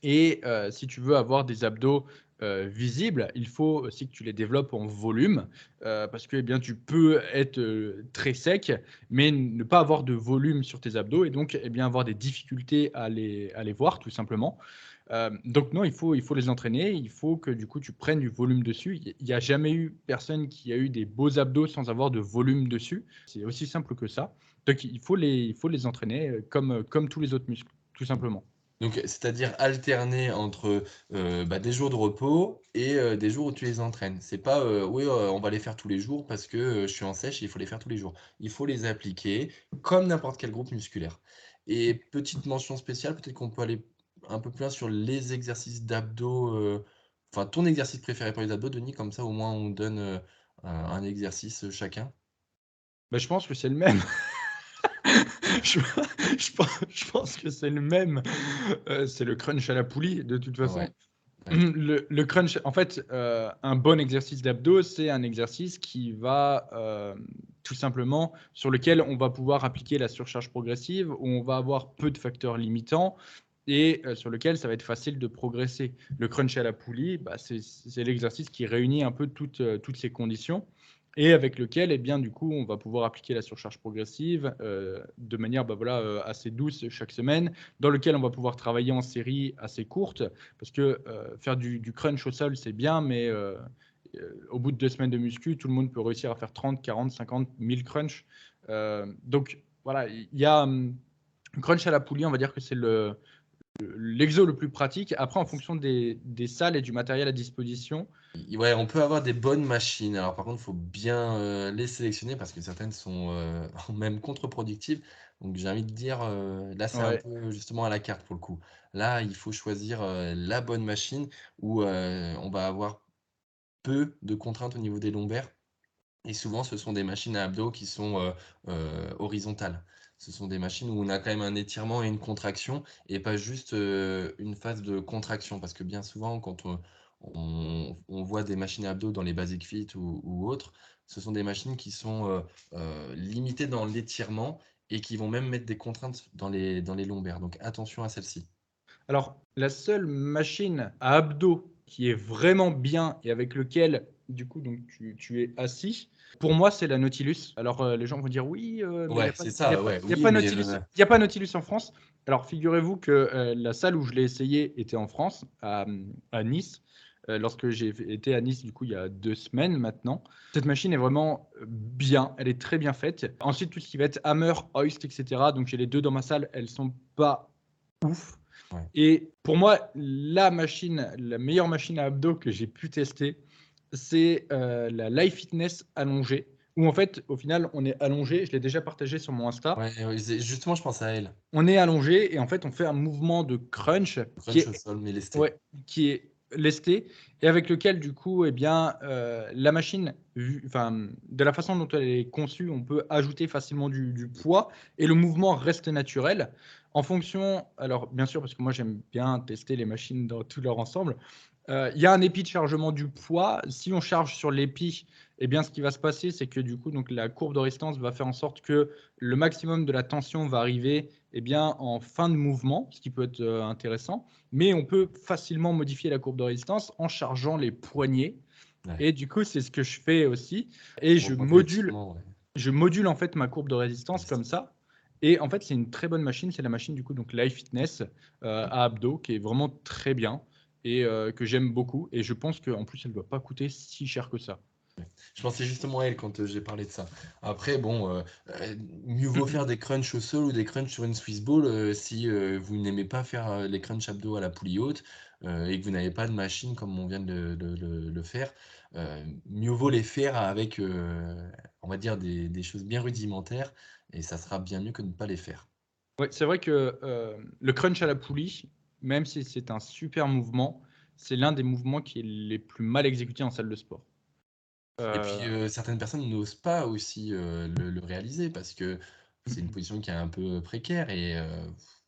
Et si tu veux avoir des abdos visibles, il faut aussi que tu les développes en volume, parce que, eh bien, tu peux être très sec, mais ne pas avoir de volume sur tes abdos et donc, eh bien, avoir des difficultés à les voir, tout simplement. Donc non, il faut les entraîner, il faut que, du coup, tu prennes du volume dessus. Il y a jamais eu personne qui a eu des beaux abdos sans avoir de volume dessus. C'est aussi simple que ça. Donc il faut les entraîner, comme tous les autres muscles, tout simplement. Donc, c'est-à-dire alterner entre, des jours de repos et des jours où tu les entraînes. C'est pas, «Oui, on va les faire tous les jours parce que, je suis en sèche et il faut les faire tous les jours». Il faut les appliquer comme n'importe quel groupe musculaire. Et petite mention spéciale, peut-être qu'on peut aller un peu plus loin sur les exercices d'abdos, enfin ton exercice préféré pour les abdos, Denis, comme ça au moins on donne, un exercice, chacun. Bah, je pense que c'est le même. Je je pense que c'est le même. C'est le crunch à la poulie, de toute façon. Ouais, ouais. Le crunch, en fait, un bon exercice d'abdos, c'est un exercice qui va, tout simplement sur lequel on va pouvoir appliquer la surcharge progressive, où on va avoir peu de facteurs limitants et sur lequel ça va être facile de progresser. Le crunch à la poulie, bah, c'est l'exercice qui réunit un peu toutes ces conditions et avec lequel, eh bien, du coup, on va pouvoir appliquer la surcharge progressive, de manière, bah, voilà, assez douce chaque semaine, dans lequel on va pouvoir travailler en série assez courte. Parce que faire du crunch au sol, c'est bien, mais au bout de 2 semaines de muscu, tout le monde peut réussir à faire 30, 40, 50, 1000 crunchs. Donc voilà, il y a crunch à la poulie, on va dire que c'est l'exo le plus pratique. Après, en fonction des salles et du matériel à disposition. Ouais, on peut avoir des bonnes machines. Alors par contre, il faut bien, les sélectionner parce que certaines sont, même contre-productives. Donc j'ai envie de dire, là, c'est un Ouais. peu justement à la carte pour le coup. Là, il faut choisir, la bonne machine où, on va avoir peu de contraintes au niveau des lombaires et souvent ce sont des machines à abdos qui sont, horizontales. Ce sont des machines où on a quand même un étirement et une contraction et pas juste, une phase de contraction. Parce que bien souvent quand on voit des machines à abdos dans les Basic Fit ou autres, ce sont des machines qui sont, limitées dans l'étirement et qui vont même mettre des contraintes dans les lombaires. Donc attention à celle-ci. Alors, la seule machine à abdos qui est vraiment bien et avec lequel, du coup, donc tu es assis, pour moi, c'est la Nautilus. Alors, les gens vont dire: «Oui, mais il y Ouais, a pas c'est y a ça, pas ouais. y a Oui, pas mais Nautilus il y a pas Nautilus en France». Alors, figurez-vous que, la salle où je l'ai essayé était en France, à Nice. Lorsque j'ai été à Nice, du coup, il y a 2 semaines maintenant. Cette machine est vraiment, bien, elle est très bien faite. Ensuite, tout ce qui va être hammer, hoist et cetera, donc j'ai les 2 dans ma salle, elles sont pas ouf. ouais. Et pour moi, la meilleure machine à abdos que j'ai pu tester, c'est la Life Fitness allongée, où en fait, au final, on est allongé. Je l'ai déjà partagé sur mon Insta. Ouais, ouais, c'est justement, je pense à elle. On est allongé et en fait, on fait un mouvement de crunch qui Crunch au est, sol, mais lesté. ouais, qui est lesté et avec lequel, du coup, eh bien, la machine, enfin, de la façon dont elle est conçue, on peut ajouter facilement du poids et le mouvement reste naturel. En fonction, alors bien sûr, parce que moi j'aime bien tester les machines dans tout leur ensemble, il y a un épi de chargement du poids. Si on charge sur l'épi, eh bien, ce qui va se passer, c'est que du coup, donc, la courbe de résistance va faire en sorte que le maximum de la tension va arriver, eh bien, en fin de mouvement, ce qui peut être intéressant. Mais on peut facilement modifier la courbe de résistance en chargeant les poignets. Ouais, Et du coup, c'est ce que je fais aussi. Et je module, progressivement, ouais. je module en fait ma courbe de La résistance comme distance. ça. Et en fait, c'est une très bonne machine. C'est la machine du coup, donc Live Fitness à abdos, qui est vraiment très bien et que j'aime beaucoup. Et je pense qu'en plus, elle ne doit pas coûter si cher que ça. Je pensais justement à elle quand j'ai parlé de ça. Après, bon, mieux vaut faire des crunchs au sol ou des crunchs sur une Swiss ball si vous n'aimez pas faire les crunchs abdos à la poulie haute et que vous n'avez pas de machine comme on vient de le faire. Mieux vaut les faire avec, on va dire, des choses bien rudimentaires et ça sera bien mieux que de ne pas les faire. Ouais, c'est vrai que le crunch à la poulie, même si c'est un super mouvement, c'est l'un des mouvements qui est les plus mal exécutés en salle de sport. Et puis, Euh, certaines personnes n'osent pas aussi, le réaliser parce que c'est une position qui est un peu précaire et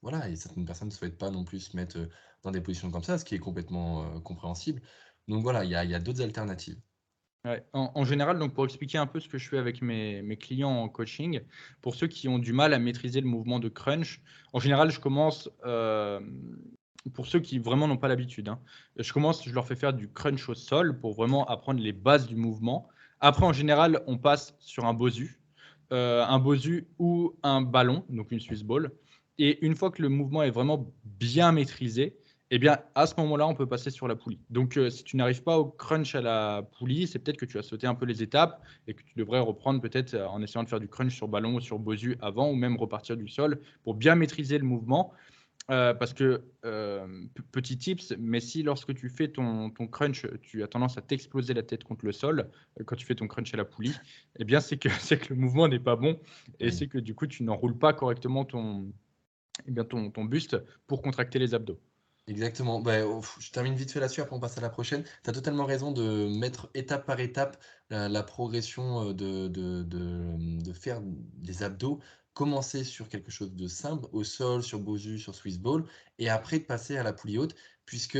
voilà et certaines personnes ne souhaitent pas non plus se mettre, dans des positions comme ça, ce qui est complètement, compréhensible. Donc voilà, il y a d'autres alternatives. Ouais. En général, donc pour expliquer un peu ce que je fais avec mes clients en coaching, pour ceux qui ont du mal à maîtriser le mouvement de crunch, en général, je commence, pour ceux qui vraiment n'ont pas l'habitude, hein, je leur fais faire du crunch au sol pour vraiment apprendre les bases du mouvement. Après, en général, on passe sur un bosu ou un ballon, donc une Swiss ball. Et une fois que le mouvement est vraiment bien maîtrisé, eh bien, à ce moment-là, on peut passer sur la poulie. Donc, si tu n'arrives pas au crunch à la poulie, c'est peut-être que tu as sauté un peu les étapes et que tu devrais reprendre peut-être en essayant de faire du crunch sur ballon ou sur bosu avant ou même repartir du sol pour bien maîtriser le mouvement. Parce que, petit tips, mais si lorsque tu fais ton crunch, tu as tendance à t'exploser la tête contre le sol, quand tu fais ton crunch à la poulie, eh bien, c'est que, c'est que le mouvement n'est pas bon et Oui. c'est que du coup, tu n'enroules pas correctement ton buste pour contracter les abdos. Exactement. Bah, je termine vite fait là-dessus, après on passe à la prochaine. Tu as totalement raison de mettre étape par étape la progression de faire des abdos. Commencer sur quelque chose de simple, au sol, sur Bosu, sur Swiss Ball, et après de passer à la poulie haute, puisque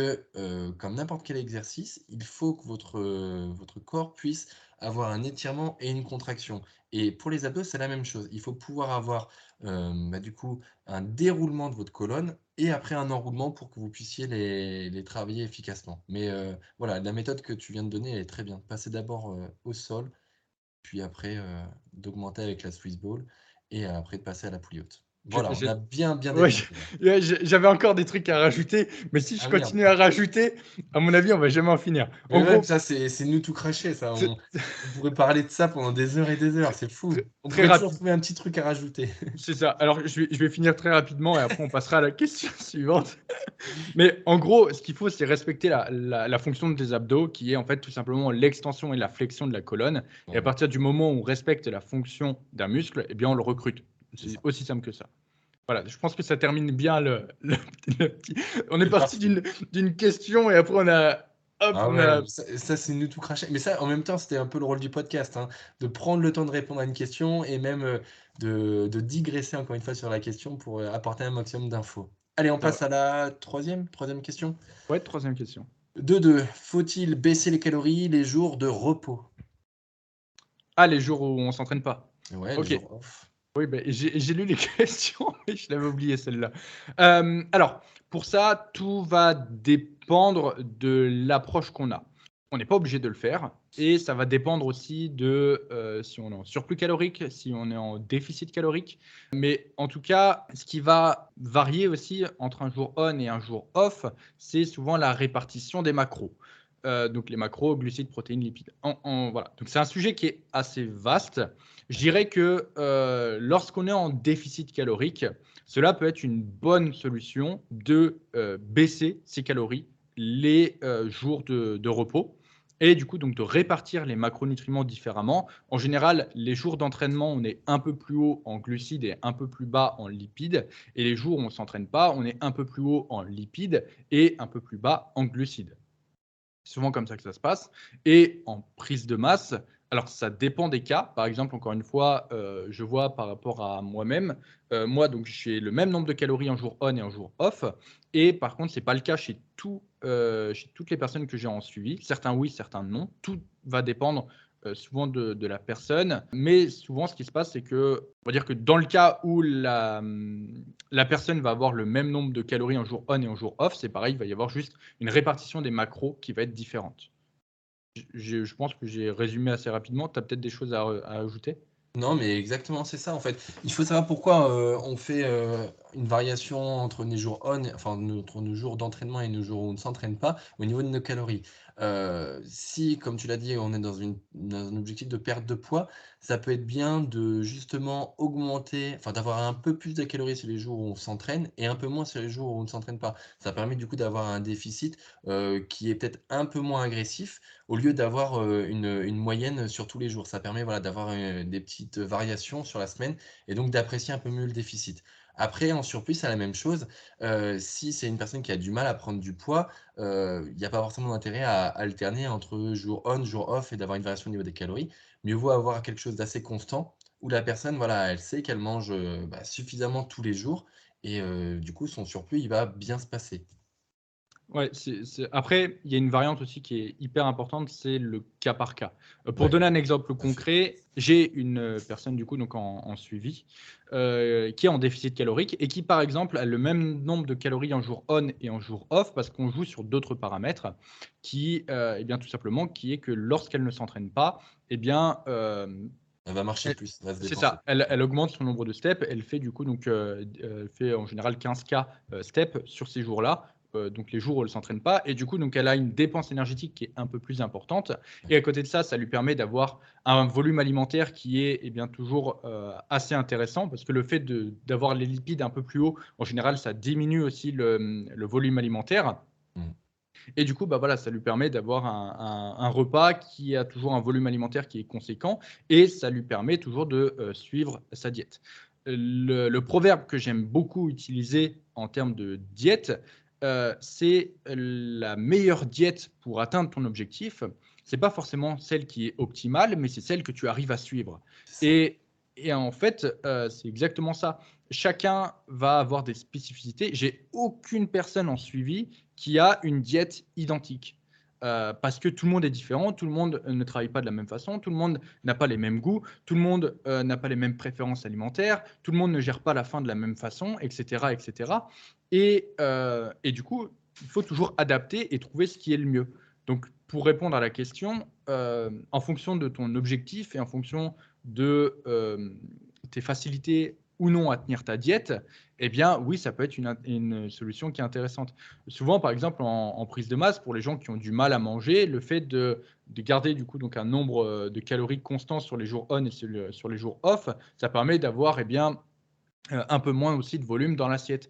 comme n'importe quel exercice, il faut que votre corps puisse avoir un étirement et une contraction. Et pour les abdos, c'est la même chose. Il faut pouvoir avoir du coup un déroulement de votre colonne et après un enroulement pour que vous puissiez les travailler efficacement. Mais voilà, la méthode que tu viens de donner, elle est très bien. Passer d'abord au sol, puis après d'augmenter avec la Swiss Ball, et après de passer à la poulie haute. J'ai Voilà, on a j'ai bien, bien Ouais, développé là. ouais, j'avais encore des trucs à rajouter, mais si je Ah merde. continue à rajouter, à mon avis, on va jamais en finir. En Mais même gros, ça, c'est nous tout craché, ça. c'est- On pourrait parler de ça pendant des heures et des heures, c'est fou. On très pourrait toujours rapide. trouver un petit truc à rajouter. C'est ça. Alors, je vais finir très rapidement et après, on passera à la question suivante. Mais en gros, ce qu'il faut, c'est respecter la fonction de tes abdos, qui est en fait tout simplement l'extension et la flexion de la colonne. Et à Ouais, partir du moment où on respecte la fonction d'un muscle, eh bien, on le recrute. c'est C'est ça. aussi simple que ça. Voilà, je pense que ça termine bien le petit. On est C'est parti parti. d'une question et après, hop, Ah on ouais, a. ça c'est nous tout cracher. Mais ça, en même temps, c'était un peu le rôle du podcast, hein, de prendre le temps de répondre à une question et même de digresser encore une fois sur la question pour apporter un maximum d'infos. Allez, on C'est vrai. passe à la troisième question. Ouais, troisième question. 2-2. Faut-il baisser les calories les jours de repos? Ah, les jours où on s'entraîne pas. Ouais, les Ok. jours off. Oui, ben, j'ai lu les questions, mais je l'avais oublié celle-là. Alors, pour ça, tout va dépendre de l'approche qu'on a. On n'est pas obligé de le faire et ça va dépendre aussi de si on est en surplus calorique, si on est en déficit calorique. Mais en tout cas, ce qui va varier aussi entre un jour on et un jour off, c'est souvent la répartition des macros. Donc les macros, glucides, protéines, lipides. Voilà. Donc c'est un sujet qui est assez vaste. Je dirais que lorsqu'on est en déficit calorique, cela peut être une bonne solution de baisser ses calories les jours de repos et du coup donc de répartir les macronutriments différemment. En général, les jours d'entraînement, on est un peu plus haut en glucides et un peu plus bas en lipides. Et les jours où on ne s'entraîne pas, on est un peu plus haut en lipides et un peu plus bas en glucides. C'est souvent comme ça que ça se passe. Et en prise de masse, alors ça dépend des cas. Par exemple, encore une fois, je vois par rapport à moi-même, moi, donc j'ai le même nombre de calories en jour on et en jour off. Et par contre, ce n'est pas le cas chez toutes les personnes que j'ai en suivi. Certains oui, certains non. Tout va dépendre souvent de la personne. Mais souvent, ce qui se passe, c'est que, on va dire que dans le cas où la personne va avoir le même nombre de calories en jour on et en jour off, c'est pareil, il va y avoir juste une répartition des macros qui va être différente. Je pense que j'ai résumé assez rapidement. Tu as peut-être des choses à ajouter? Non, mais exactement, c'est ça en fait. Il faut savoir pourquoi on fait une variation entre les jours enfin entre nos jours d'entraînement et nos jours où on ne s'entraîne pas, au niveau de nos calories. Si, comme tu l'as dit, on est dans un objectif de perte de poids, ça peut être bien de justement augmenter, enfin d'avoir un peu plus de calories sur les jours où on s'entraîne et un peu moins sur les jours où on ne s'entraîne pas. Ça permet du coup d'avoir un déficit qui est peut-être un peu moins agressif au lieu d'avoir, une moyenne sur tous les jours. Ça permet, voilà, d'avoir, des petites variations sur la semaine et donc d'apprécier un peu mieux le déficit. Après, en surplus, c'est la même chose. Si c'est une personne qui a du mal à prendre du poids, il n'y a pas forcément d'intérêt à alterner entre jour on, jour off et d'avoir une variation au niveau des calories. Mieux vaut avoir quelque chose d'assez constant où la personne, voilà, elle sait qu'elle mange, suffisamment tous les jours et du coup, son surplus, il va bien se passer. Ouais, après, il y a une variante aussi qui est hyper importante, c'est le cas par cas. Pour Ouais, donner un exemple tout à fait. concret, j'ai une personne du coup donc en suivi qui est en déficit calorique et qui par exemple a le même nombre de calories en jour on et en jour off parce qu'on joue sur d'autres paramètres qui, eh bien tout simplement, qui est que lorsqu'elle ne s'entraîne pas, eh bien Elle va marcher elle plus, elle va se c'est dépenser ça, plus. elle augmente son nombre de steps, elle fait du coup donc, elle fait en général 15K steps sur ces jours-là, donc les jours où elle s'entraîne pas et du coup donc elle a une dépense énergétique qui est un peu plus importante et à côté de ça, ça lui permet d'avoir un volume alimentaire qui est, eh bien toujours, assez intéressant parce que le fait d'avoir les lipides un peu plus hauts, en général, ça diminue aussi le volume alimentaire Mmh. et du coup, bah, voilà, ça lui permet d'avoir un repas qui a toujours un volume alimentaire qui est conséquent et ça lui permet toujours de, suivre sa diète. Le proverbe que j'aime beaucoup utiliser en termes de diète, c'est la meilleure diète pour atteindre ton objectif, c'est pas forcément celle qui est optimale, mais c'est celle que tu arrives à suivre C'est ça. et en fait, c'est exactement ça. Chacun va avoir des spécificités. J'ai aucune personne en suivi qui a une diète identique. Parce que tout le monde est différent, tout le monde ne travaille pas de la même façon, tout le monde n'a pas les mêmes goûts, tout le monde n'a pas les mêmes préférences alimentaires, tout le monde ne gère pas la faim de la même façon, etc. etc. Et du coup, il faut toujours adapter et trouver ce qui est le mieux. Donc, pour répondre à la question, en fonction de ton objectif et en fonction de tes facilités ou non à tenir ta diète, eh bien, oui, ça peut être une solution qui est intéressante. Souvent, par exemple, en prise de masse, pour les gens qui ont du mal à manger, le fait de garder du coup donc un nombre de calories constant sur les jours on et sur les jours off, ça permet d'avoir eh bien, un peu moins aussi de volume dans l'assiette.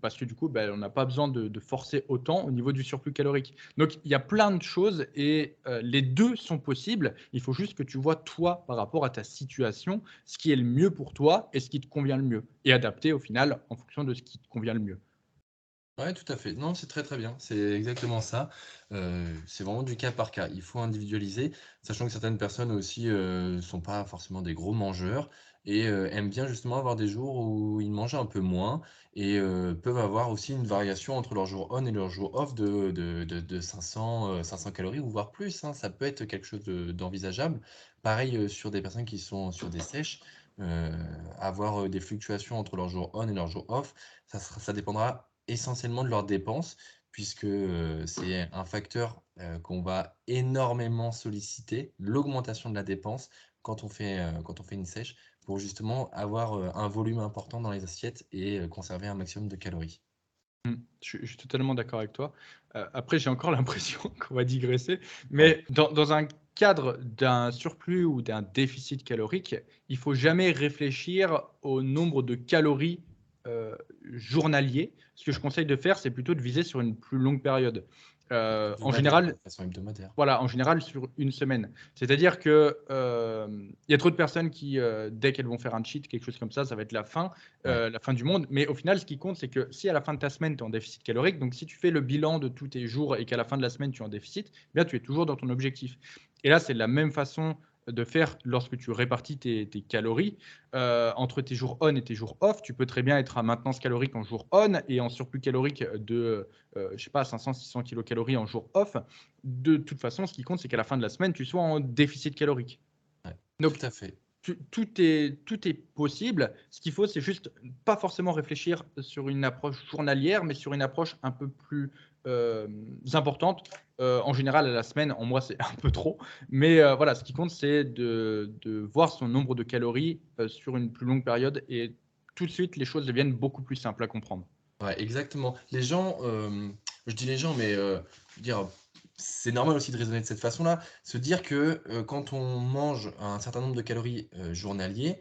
Parce que du coup, on n'a pas besoin de forcer autant au niveau du surplus calorique. Donc il y a plein de choses et les 2 sont possibles. Il faut juste que tu vois toi, par rapport à ta situation, ce qui est le mieux pour toi et ce qui te convient le mieux et adapter au final en fonction de ce qui te convient le mieux. Ouais, tout à fait. Non, c'est très, très bien. C'est exactement ça. C'est vraiment du cas par cas. Il faut individualiser, sachant que certaines personnes aussi, sont pas forcément des gros mangeurs et aiment bien justement avoir des jours où ils mangent un peu moins et peuvent avoir aussi une variation entre leur jour on et leur jour off de 500 calories ou voire plus, hein. Ça peut être quelque chose d'envisageable. Pareil, sur des personnes qui sont sur des sèches, heu, avoir, des fluctuations entre leur jour on et leur jour off, ça dépendra essentiellement de leurs dépenses puisque, c'est un facteur, qu'on va énormément solliciter, l'augmentation de la dépense quand on fait une sèche pour justement avoir, un volume important dans les assiettes et conserver un maximum de calories. Je suis totalement d'accord avec toi. Après, j'ai encore l'impression qu'on va digresser, Ouais, mais dans un cadre d'un surplus ou d'un déficit calorique, il faut jamais réfléchir au nombre de calories, journalier. Ce que je ouais. conseille de faire, c'est plutôt de viser sur une plus longue période. En Hebdomadaire, ouais, général, de façon hebdomadaire. voilà, en général sur une semaine. C'est-à-dire que, il y a trop de personnes qui, dès qu'elles vont faire un cheat, quelque chose comme ça va être Ouais, la fin du monde. Mais au final, ce qui compte, c'est que si à la fin de ta semaine, tu es en déficit calorique, donc si tu fais le bilan de tous tes jours et qu'à la fin de la semaine, tu es en déficit, eh bien tu es toujours dans ton objectif. Et là, c'est la même façon de faire lorsque tu répartis tes calories, entre tes jours on et tes jours off. Tu peux très bien être à maintenance calorique en jour on et en surplus calorique de, je sais pas, 500-600 kilocalories en jour off. De toute façon, ce qui compte, c'est qu'à la fin de la semaine, tu sois en déficit calorique. ouais, tout Donc, à fait. tout est possible. Ce qu'il faut, c'est juste pas forcément réfléchir sur une approche journalière, mais sur une approche un peu plus importantes. En général, à la semaine, en mois, c'est un peu trop. Mais voilà, ce qui compte, c'est de voir son nombre de calories sur une plus longue période. Et tout de suite, les choses deviennent beaucoup plus simples à comprendre. Ouais, exactement. Les gens, je dis les gens, mais je veux dire, c'est normal aussi de raisonner de cette façon-là. Se dire que quand on mange un certain nombre de calories journaliers,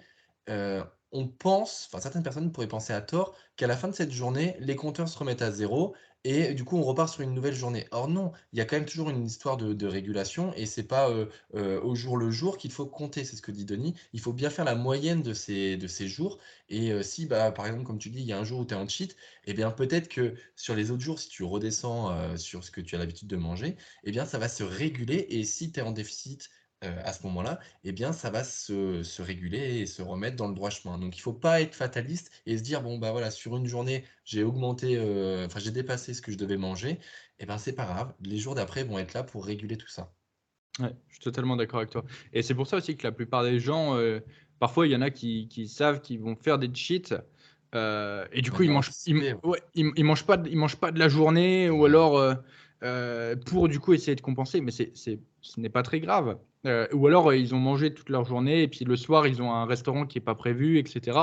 euh, on pense, enfin certaines personnes pourraient penser à tort, qu'à la fin de cette journée, les compteurs se remettent à zéro et du coup on repart sur une nouvelle journée. Or non, il y a quand même toujours une histoire de régulation et c'est pas au jour le jour qu'il faut compter, c'est ce que dit Denis. Il faut bien faire la moyenne de ces jours. Et si, bah, par exemple, comme tu dis, il y a un jour où tu es en cheat, eh bien, peut-être que sur les autres jours, si tu redescends sur ce que tu as l'habitude de manger, eh bien, ça va se réguler. Et si tu es en déficit à ce moment-là, eh bien, ça va se réguler et se remettre dans le droit chemin. Donc, il ne faut pas être fataliste et se dire, bon, bah voilà, sur une journée, j'ai augmenté, enfin, j'ai dépassé ce que je devais manger. Eh bien, c'est pas grave. Les jours d'après vont être là pour réguler tout ça. Ouais, je suis totalement d'accord avec toi. Et c'est pour ça aussi que la plupart des gens, parfois, il y en a qui savent qu'ils vont faire des cheats. Et du De coup, ils manière mangent, anticipée. ouais, ils mangent pas de la journée ou Ouais. alors pour du coup essayer de compenser. Mais ce n'est pas très grave. Ou alors ils ont mangé toute leur journée et puis le soir, ils ont un restaurant qui n'est pas prévu, etc.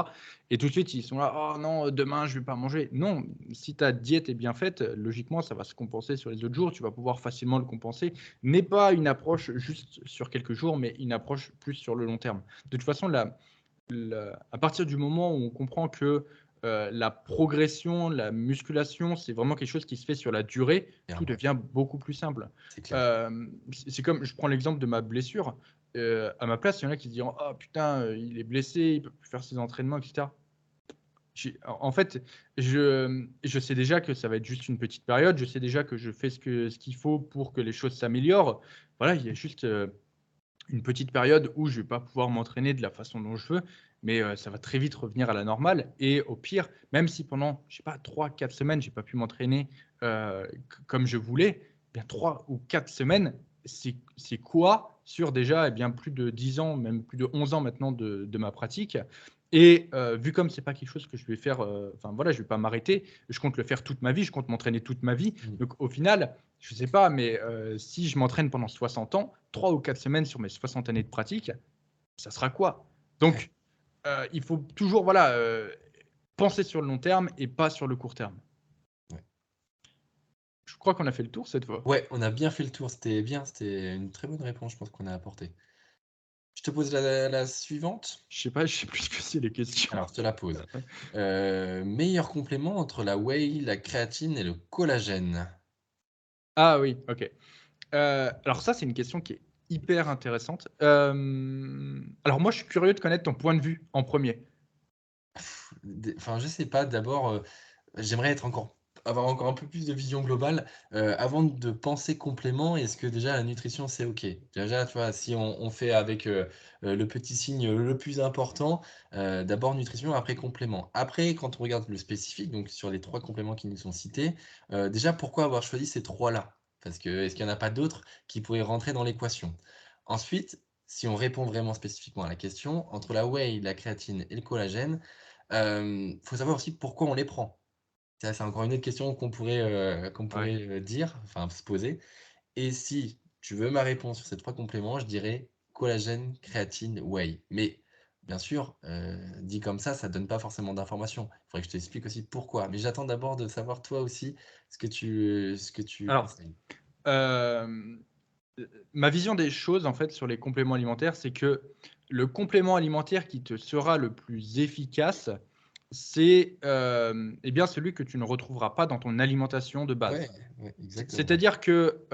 Et tout de suite, ils sont là, oh non, demain, je vais pas manger. Non, si ta diète est bien faite, logiquement, ça va se compenser sur les autres jours. Tu vas pouvoir facilement le compenser. N'est pas une approche juste sur quelques jours, mais une approche plus sur le long terme. De toute façon, à partir du moment où on comprend que la progression, la musculation, c'est vraiment quelque chose qui se fait sur la durée, tout Clairement, devient beaucoup plus simple. c'est clair. C'est comme, je prends l'exemple de ma blessure. À ma place, il y en a qui diront, oh putain, il est blessé, il peut plus faire ses entraînements, etc. En fait, je sais déjà que ça va être juste une petite période. Je sais déjà que je fais ce qu'il faut pour que les choses s'améliorent. Voilà, il y a juste une petite période où je ne vais pas pouvoir m'entraîner de la façon dont je veux, mais ça va très vite revenir à la normale. Et au pire, même si pendant, je sais pas, 3, 4 semaines, je n'ai pas pu m'entraîner comme je voulais, eh bien 3 ou 4 semaines, c'est quoi sur déjà bien, plus de 10 ans, même plus de 11 ans maintenant de ma pratique. Et vu comme c'est pas quelque chose que je vais faire, enfin voilà, je vais pas m'arrêter, je compte le faire toute ma vie, je compte m'entraîner toute ma vie. Mm. Donc au final, je sais pas, mais si je m'entraîne pendant 60 ans, 3 ou 4 semaines sur mes 60 années de pratique, ça sera quoi? Ouais. Donc il faut toujours voilà, penser sur le long terme et pas sur le court terme. Ouais. Je crois qu'on a fait le tour cette fois. Ouais, on a bien fait le tour. C'était bien, c'était une très bonne réponse, je pense qu'on a apporté. Je te pose la suivante. Je sais pas, je sais plus ce que c'est les questions. Alors, je te la pose. Meilleur complément entre la whey, la créatine et le collagène? Ah oui, OK. Alors ça, c'est une question qui est hyper intéressante. Alors moi, je suis curieux de connaître ton point de vue en premier. Enfin, je sais pas, d'abord, j'aimerais avoir encore un peu plus de vision globale, avant de penser complément. Est-ce que déjà la nutrition, c'est OK? Déjà, tu vois, si on fait avec, le petit signe le plus important, d'abord nutrition, après complément. Après, quand on regarde le spécifique, donc sur les 3 compléments qui nous sont cités, déjà pourquoi avoir choisi ces 3 là? Parce que est-ce qu'il y en a pas d'autres qui pourraient rentrer dans l'équation? Ensuite, si on répond vraiment spécifiquement à la question, entre la whey, la créatine et le collagène, faut savoir aussi pourquoi on les prend. Ça, c'est encore une autre question qu'on pourrait, Ouais. dire, enfin se poser. Et si tu veux ma réponse sur ces 3 compléments, je dirais collagène, créatine, whey. Mais bien sûr, dit comme ça donne pas forcément d'informations. Il faudrait que je t'explique aussi pourquoi. Mais j'attends d'abord de savoir toi aussi ce que tu Alors, conseilles. hem, ma vision des choses, en fait, sur les compléments alimentaires, c'est que le complément alimentaire qui te sera le plus efficace, c'est, eh bien, celui que tu ne retrouveras pas dans ton alimentation de Ouais, base. ouais, exactement. C'est-à-dire que,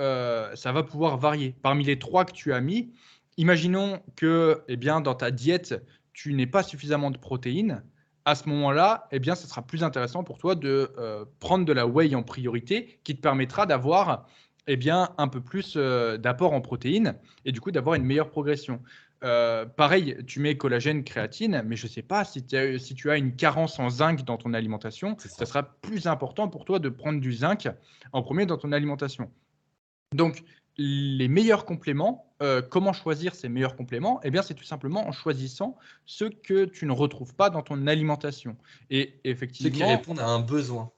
ça va pouvoir varier. Parmi les 3 que tu as mis, imaginons que, eh bien, dans ta diète, tu n'aies pas suffisamment de protéines. À ce moment-là, eh bien, ça sera plus intéressant pour toi de, prendre de la whey en priorité, qui te permettra d'avoir, eh bien, un peu plus, d'apport en protéines et du coup d'avoir une meilleure progression. Pareil, tu mets collagène, créatine, mais je ne sais pas si tu as une carence en zinc dans ton alimentation, C'est ça ça. sera plus important pour toi de prendre du zinc en premier dans ton alimentation. Donc, les meilleurs compléments, comment choisir ces meilleurs compléments? Eh bien, c'est tout simplement en choisissant ceux que tu ne retrouves pas dans ton alimentation. Et Ceux qui effectivement, répondent à un besoin.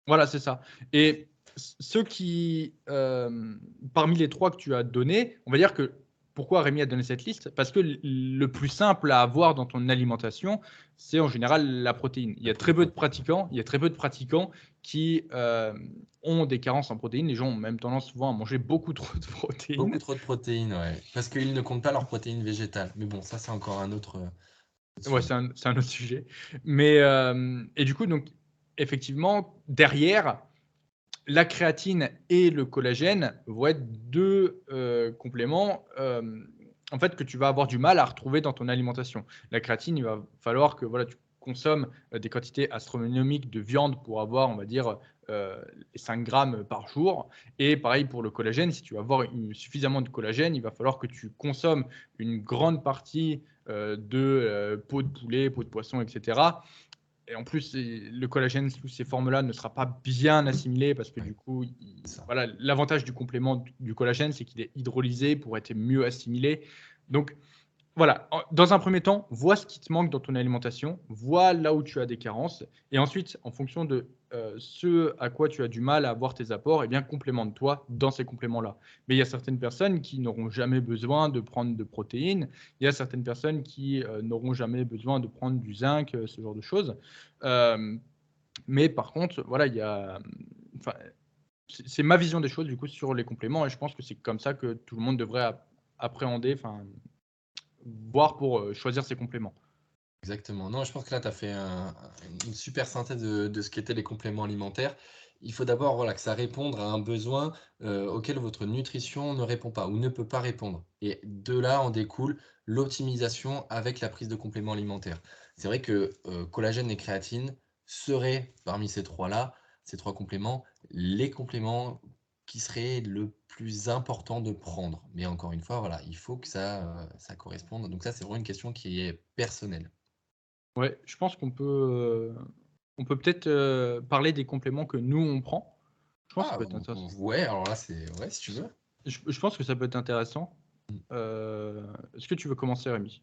voilà, c'est ça. Et ceux qui, parmi les 3 que tu as donnés, on va dire que pourquoi Rémi a donné cette liste? Parce que le plus simple à avoir dans ton alimentation, c'est en général la protéine. Il y a très peu de pratiquants qui, ont des carences en protéines. Les gens ont même tendance souvent à manger beaucoup trop de protéines. Beaucoup trop de protéines, ouais. Parce qu'ils ne comptent pas leurs protéines végétales. Mais bon, ça, c'est encore un autre Ouais, sujet. c'est un autre sujet. Mais, et du coup, donc effectivement, derrière, la créatine et le collagène vont être 2 compléments, en fait, que tu vas avoir du mal à retrouver dans ton alimentation. La créatine, il va falloir que, voilà, tu consommes, des quantités astronomiques de viande pour avoir, on va dire, les 5 grammes par jour, et pareil pour le collagène. Si tu veux avoir suffisamment de collagène, il va falloir que tu consommes une grande partie, de, peau de poulet, peau de poisson, et cetera. Et en plus, le collagène sous ces formes-là ne sera pas bien assimilé parce que Ouais, du coup, c'est ça. voilà, l'avantage du complément du collagène, c'est qu'il est hydrolysé pour être mieux assimilé. Donc, voilà, dans un premier temps, vois ce qui te manque dans ton alimentation, vois là où tu as des carences, et ensuite, en fonction de ce à quoi tu as du mal à avoir tes apports, eh bien, complémente-toi dans ces compléments-là. Mais il y a certaines personnes qui n'auront jamais besoin de prendre de protéines, il y a certaines personnes qui n'auront jamais besoin de prendre du zinc, ce genre de choses. Euh, mais par contre, voilà, il y a, enfin, c'est ma vision des choses du coup sur les compléments, et je pense que c'est comme ça que tout le monde devrait appréhender, enfin, voir pour choisir ses compléments. Exactement. Non, je pense que là, tu as fait une super synthèse de ce qu'étaient les compléments alimentaires. Il faut d'abord voilà, que ça réponde à un besoin auquel votre nutrition ne répond pas ou ne peut pas répondre. Et de là en découle l'optimisation avec la prise de compléments alimentaires. C'est vrai que collagène et créatine seraient parmi ces trois-là, ces trois compléments, les compléments qui seraient le plus important de prendre. Mais encore une fois, voilà, il faut que ça corresponde. Donc ça, c'est vraiment une question qui est personnelle. Ouais, je pense on peut peut-être parler des compléments que nous on prend. Je pense que ça Ah, peut être intéressant. ouais, alors là, c'est. Ouais, si tu veux. Je pense que ça peut être intéressant. Mm. Est-ce que tu veux commencer, Rémi?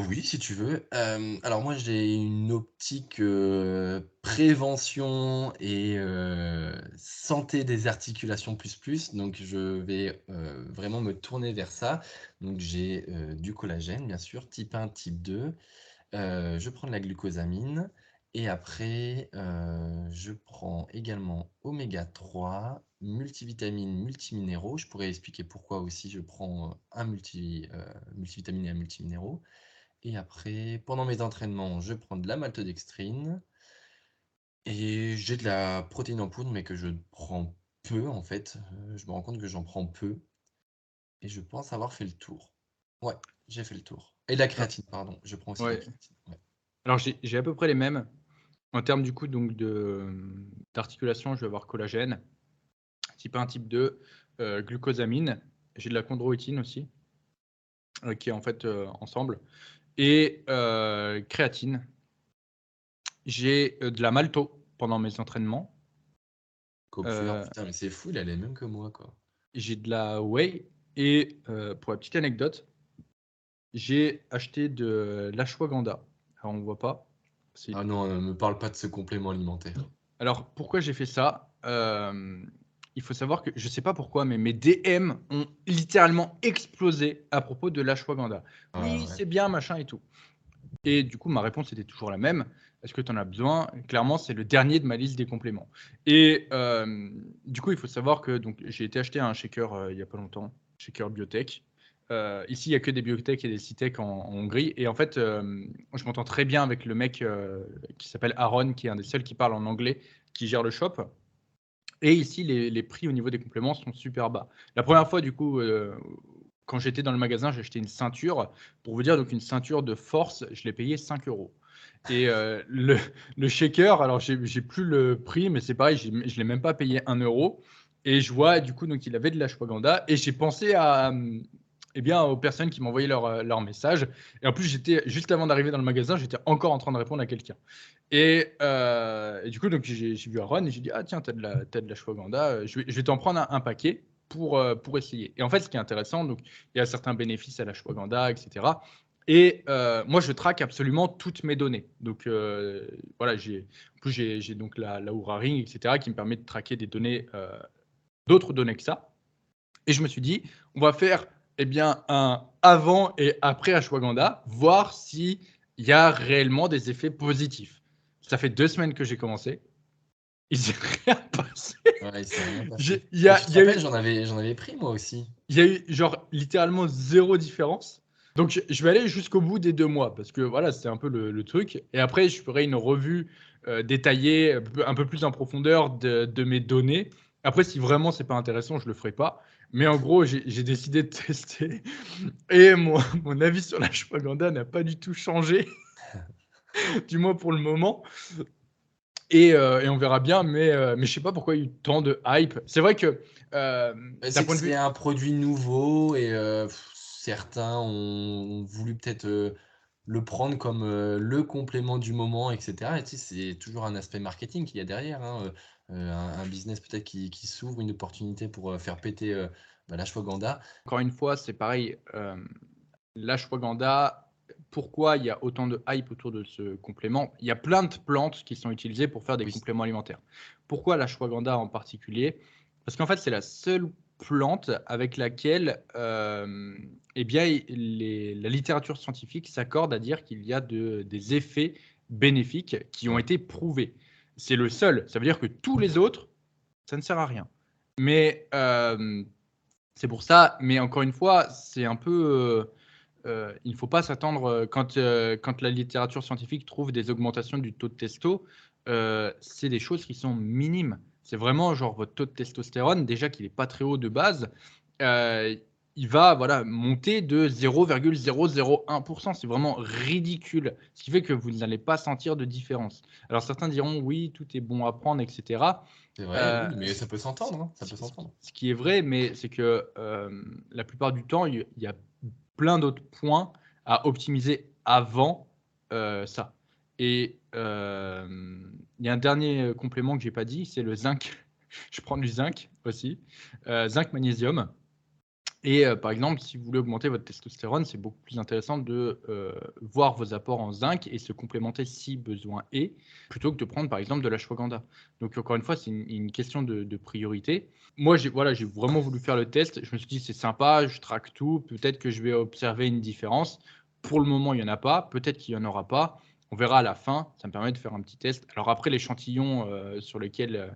Oui, si tu veux. Alors moi, j'ai une optique prévention et santé des articulations plus plus. Donc, je vais vraiment me tourner vers ça. Donc, j'ai du collagène, bien sûr, type 1, type 2. Je prends de la glucosamine. Et après, je prends également oméga 3, multivitamines, multiminéraux. Je pourrais expliquer pourquoi aussi je prends multivitamine et un multiminéraux. Et après, pendant mes entraînements, je prends de la maltodextrine. Et j'ai de la protéine en poudre, mais que je prends peu en fait. Je me rends compte que j'en prends peu. Et je pense avoir fait le tour. Ouais, j'ai fait le tour. Et de la Alors, créatine, pardon. Je prends aussi de la ouais. créatine. Ouais. Alors j'ai à peu près les mêmes. En termes du coup donc d'articulation, je vais avoir collagène, type 1, type 2, glucosamine. J'ai de la chondroïtine aussi, qui est en fait ensemble. Et créatine. J'ai de la malto pendant mes entraînements. Copfer, Euh, putain, mais c'est fou, il a les mêmes que moi, quoi. j'ai de la whey. Et pour la petite anecdote, j'ai acheté de l'ashwagandha. Alors on ne voit pas. C'est- Ah non, ne me parle pas de ce complément alimentaire. Alors pourquoi j'ai fait ça? Il faut savoir que je ne sais pas pourquoi, mais mes DM ont littéralement explosé à propos de l'ashwagandha. Ah Oui, ouais. c'est bien, machin et tout. Et du coup, ma réponse était toujours la même. Est-ce que tu en as besoin? Clairement, c'est le dernier de ma liste des compléments. Et du coup, il faut savoir que j'ai été acheter un shaker il n'y a pas longtemps, shaker biotech. Ici, il n'y a que des biotech et des citech en Hongrie. Et en fait, je m'entends très bien avec le mec qui s'appelle Aaron, qui est un des seuls qui parle en anglais, qui gère le shop. Et ici, les prix au niveau des compléments sont super bas. La première fois, du coup, quand j'étais dans le magasin, j'ai acheté une ceinture. Pour vous dire, donc une ceinture de force, je l'ai payé 5 euros. Et le shaker, alors j'ai plus le prix, mais c'est pareil, je ne l'ai même pas payé 1 euro. Et je vois, du coup, donc il avait de l'ashwagandha. Et j'ai pensé eh bien, aux personnes qui m'envoyaient leur message. Et en plus, juste avant d'arriver dans le magasin, j'étais encore en train de répondre à quelqu'un. Et du coup, donc, j'ai vu Aaron et j'ai dit, ah tiens, t'as de l'ashwagandha, je vais t'en prendre un paquet pour essayer. Et en fait, ce qui est intéressant, donc, il y a certains bénéfices à l'ashwagandha, etc. Et moi, je traque absolument toutes mes données. Donc, voilà, en plus, j'ai donc la Oura Ring, etc., qui me permet de traquer des données, d'autres données que ça. Et je me suis dit, on va faire bien, un avant et après Ashwagandha, voir s'il y a réellement des effets positifs. Ça fait 2 semaines que j'ai commencé. Il s'est rien passé. Ouais, il s'est rien passé. Il y Mais a, tu te y a rappelles, eu j'en avais pris moi aussi. il y a eu genre littéralement zéro différence. Donc je vais aller jusqu'au bout des 2 mois parce que voilà, c'est un peu le truc. Et après, je ferai une revue détaillée, un peu plus en profondeur de mes données. Après, si vraiment c'est pas intéressant, je le ferai pas. Mais en gros, j'ai décidé de tester. Et mon avis sur l'ashwagandha n'a pas du tout changé, du moins pour le moment. Et on verra bien, mais je sais pas pourquoi il y a eu tant de hype. C'est vrai que d'un C'est que point de c'est vue. un produit nouveau et certains ont voulu peut-être le prendre comme le complément du moment, etc. Et tu sais, c'est toujours un aspect marketing qu'il y a derrière, hein, un business peut-être qui s'ouvre, une opportunité pour faire péter l'ashwagandha. Encore une fois, c'est pareil. L'ashwagandha, pourquoi il y a autant de hype autour de ce complément? Il y a plein de plantes qui sont utilisées pour faire des Oui, compléments alimentaires. Pourquoi l'ashwagandha en particulier? Parce qu'en fait, c'est la seule plante avec laquelle la littérature scientifique s'accorde à dire qu'il y a des effets bénéfiques qui ont ouais. été prouvés. C'est le seul. Ça veut dire que tous les autres, ça ne sert à rien. Mais c'est pour ça, mais encore une fois, c'est un peu. Il ne faut pas s'attendre, quand la littérature scientifique trouve des augmentations du taux de testo, c'est des choses qui sont minimes. C'est vraiment genre votre taux de testostérone, déjà qu'il n'est pas très haut de base, euh, il va voilà, monter de 0,001%. C'est vraiment ridicule. Ce qui fait que vous n'allez pas sentir de différence. Alors certains diront oui, tout est bon à prendre, etc. C'est vrai, Euh, oui, mais ça peut ce, s'entendre, hein, ça ce- peut s'entendre. ce qui est vrai, mais c'est que la plupart du temps, il y a plein d'autres points à optimiser avant ça. Et il y a un dernier complément que j'ai pas dit, c'est le zinc. Je prends du zinc aussi, zinc magnésium. Et par exemple, si vous voulez augmenter votre testostérone, c'est beaucoup plus intéressant de voir vos apports en zinc et se complémenter si besoin est, plutôt que de prendre par exemple de l'ashwagandha. Donc encore une fois, c'est une question de priorité. Moi, j'ai vraiment voulu faire le test. Je me suis dit, c'est sympa, je traque tout, peut-être que je vais observer une différence. Pour le moment, il n'y en a pas, peut-être qu'il n'y en aura pas. On verra à la fin, ça me permet de faire un petit test. Alors après, l'échantillon sur lequel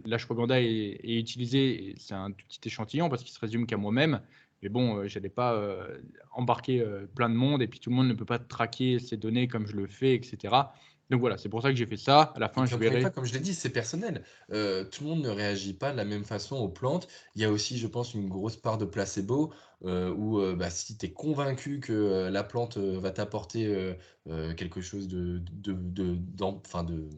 l'ashwagandha est utilisé, c'est un tout petit échantillon parce qu'il se résume qu'à moi-même. Mais bon, je n'allais pas embarquer plein de monde et puis tout le monde ne peut pas traquer ces données comme je le fais, etc. Donc voilà, c'est pour ça que j'ai fait ça. À la Et fin, puis je encore une fois, verrai. comme je l'ai dit, c'est personnel. Tout le monde ne réagit pas de la même façon aux plantes. Il y a aussi, je pense, une grosse part de placebo, où bah, si tu es convaincu que la plante va t'apporter quelque chose enfin, de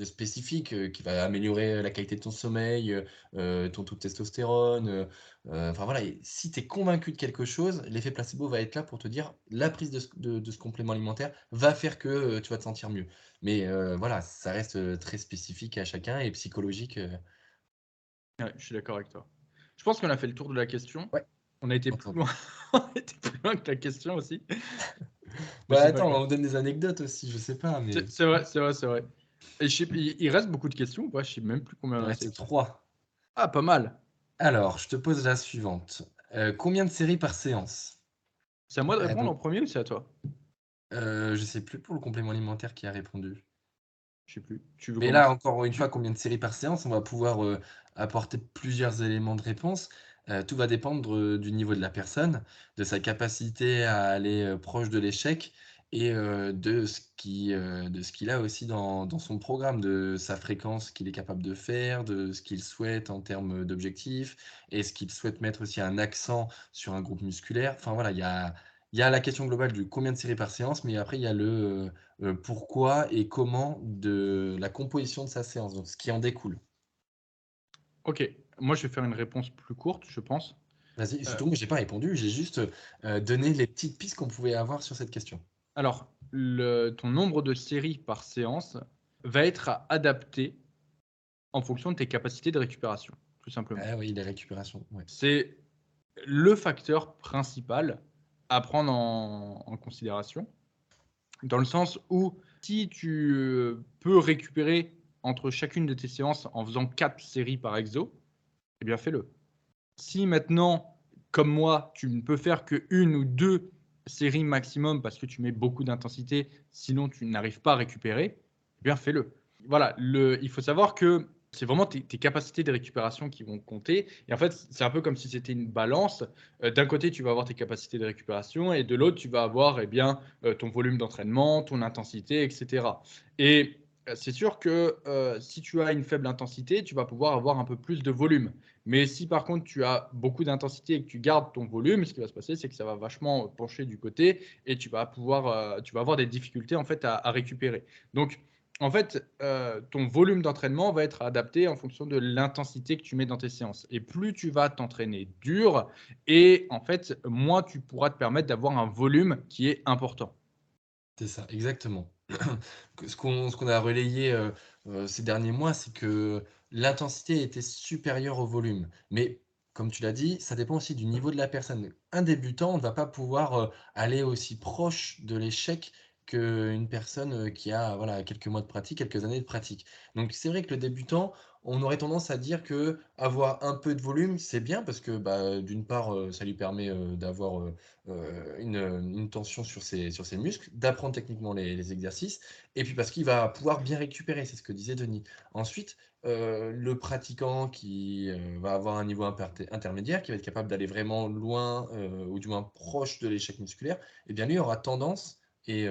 spécifique, qui va améliorer la qualité de ton sommeil, ton taux de testostérone, enfin voilà, et si tu es convaincu de quelque chose, l'effet placebo va être là pour te dire la prise de ce complément alimentaire va faire que tu vas te sentir mieux. Mais voilà, ça reste, très spécifique à chacun et psychologique, Ouais, je suis d'accord avec toi. Je pense qu'on a fait le tour de la question. ouais, On a été plus entendu. loin, on a été plus loin que la question aussi. Mais Bah, c'est pas attends, grave. on donne des anecdotes aussi, je sais pas, mais C'est vrai, c'est vrai, c'est vrai. Et il reste beaucoup de questions ou pas? Je sais même plus combien il on en a reste sélectionné. 3. Ah, pas mal. Alors, je te pose la suivante. Combien de séries par séance? C'est à moi de répondre en Donc, premier ou c'est à toi? je sais plus pour le complément alimentaire qui a répondu. Je sais plus. Tu veux Mais là, commencer? encore une fois, combien de séries par séance? On va pouvoir, apporter plusieurs éléments de réponse. Tout va dépendre, du niveau de la personne, de sa capacité à aller, proche de l'échec et de ce qu'il a aussi dans son programme, de sa fréquence qu'il est capable de faire, de ce qu'il souhaite en termes, d'objectifs. Est-ce qu'il souhaite mettre aussi un accent sur un groupe musculaire? Enfin voilà, il y a la question globale du combien de séries par séance, mais après il y a pourquoi et comment de la composition de sa séance, donc ce qui en découle. Ok. Moi, je vais faire une réponse plus courte, je pense. Vas-y, Euh, surtout moi j'ai pas répondu, j'ai juste, donné les petites pistes qu'on pouvait avoir sur cette question. alors, ton nombre de séries par séance va être adapté en fonction de tes capacités de récupération, tout simplement. Ah oui, les récupérations, ouais. C'est le facteur principal à prendre en considération, dans le sens où si tu peux récupérer entre chacune de tes séances en faisant 4 séries par exo, eh bien fais-le. Si maintenant, comme moi, tu ne peux faire qu'une ou 2 séries maximum parce que tu mets beaucoup d'intensité, sinon tu n'arrives pas à récupérer, eh bien fais-le. Voilà, il faut savoir que c'est vraiment tes capacités de récupération qui vont compter. Et en fait, c'est un peu comme si c'était une balance. D'un côté, tu vas avoir tes capacités de récupération et de l'autre, tu vas avoir ton volume d'entraînement, ton intensité, etc. Et c'est sûr que si tu as une faible intensité, tu vas pouvoir avoir un peu plus de volume. Mais si par contre tu as beaucoup d'intensité et que tu gardes ton volume, ce qui va se passer, c'est que ça va vachement pencher du côté et tu vas avoir des difficultés en fait à récupérer. Donc en fait, ton volume d'entraînement va être adapté en fonction de l'intensité que tu mets dans tes séances. Et plus tu vas t'entraîner dur, et en fait, moins tu pourras te permettre d'avoir un volume qui est important. C'est ça, exactement. Ce qu'on a relayé ces derniers mois, c'est que l'intensité était supérieure au volume. Mais comme tu l'as dit, ça dépend aussi du niveau de la personne. Un débutant ne va pas pouvoir aller aussi proche de l'échec qu'une personne qui a voilà, quelques mois de pratique, quelques années de pratique. Donc c'est vrai que le débutant, on aurait tendance à dire que avoir un peu de volume, c'est bien parce que bah, d'une part, ça lui permet d'avoir une tension sur ses muscles, d'apprendre techniquement les exercices, et puis parce qu'il va pouvoir bien récupérer, c'est ce que disait Denis. Ensuite, le pratiquant qui va avoir un niveau intermédiaire, qui va être capable d'aller vraiment loin, ou du moins proche de l'échec musculaire, et bien lui aura tendance, et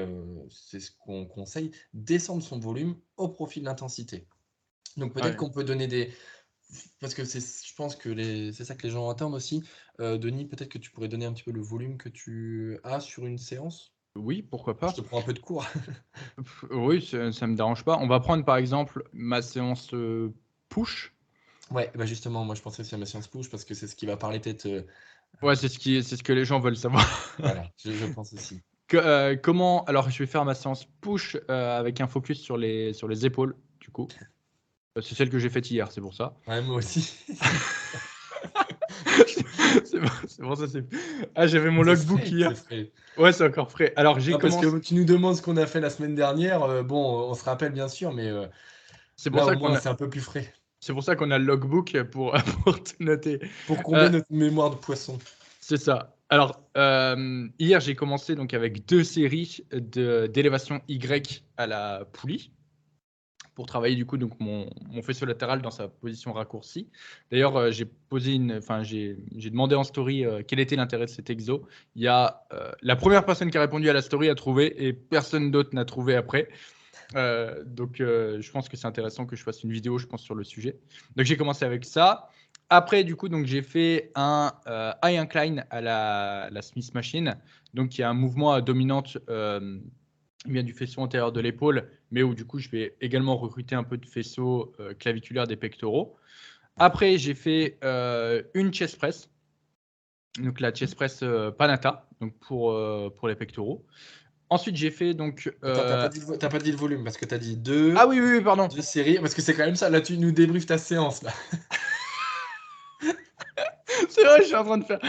c'est ce qu'on conseille, descendre son volume au profit de l'intensité. Donc peut-être Ouais. qu'on peut donner des, parce que je pense que c'est ça que les gens attendent aussi. Denis, peut-être que tu pourrais donner un petit peu le volume que tu as sur une séance? Oui, pourquoi Je pas. te prends un peu de cours. Oui, ça ne me dérange pas. On va prendre par exemple ma séance push. Ouais, bah justement, moi je pensais que c'est ma séance push parce que c'est ce qui va parler peut-être. Ouais, c'est ce que les gens veulent savoir. Voilà, je pense aussi. Comment alors je vais faire ma séance push, avec un focus sur les épaules, du coup. C'est celle que j'ai faite hier, c'est pour ça. Ouais, moi aussi. C'est pour ça, j'avais mon C'est logbook frais, c'est hier. frais. Ouais, c'est encore frais. Alors j'ai Ah, parce commencé que tu nous demandes ce qu'on a fait la semaine dernière. Bon, on se rappelle bien sûr, mais c'est pour là au ça qu'on moins a c'est un peu plus frais. c'est pour ça qu'on a le logbook pour pour tout noter. Pour combler Heu, notre mémoire de poisson. c'est ça. Alors, hier, j'ai commencé donc avec 2 séries d'élévation Y à la poulie. Pour travailler du coup donc mon faisceau latéral dans sa position raccourcie. D'ailleurs, j'ai demandé en story, quel était l'intérêt de cet exo. Il y a, la première personne qui a répondu à la story a trouvé et personne d'autre n'a trouvé après. Je pense que c'est intéressant que je fasse une vidéo, je pense, sur le sujet. Donc j'ai commencé avec ça. Après, du coup, donc j'ai fait un high incline à la Smith Machine, donc qui est un mouvement à dominante bien du faisceau antérieur de l'épaule, mais où du coup je vais également recruter un peu de faisceau claviculaire des pectoraux. Après, j'ai fait une chest press, donc la chest press Panata, donc pour les pectoraux. Ensuite, j'ai fait donc. Attends, t'as pas dit le volume parce que t'as dit deux, Ah oui, oui, oui, pardon. deux séries. Parce que c'est quand même ça. Là, tu nous débriefes ta séance là. C'est vrai, je suis en train de faire.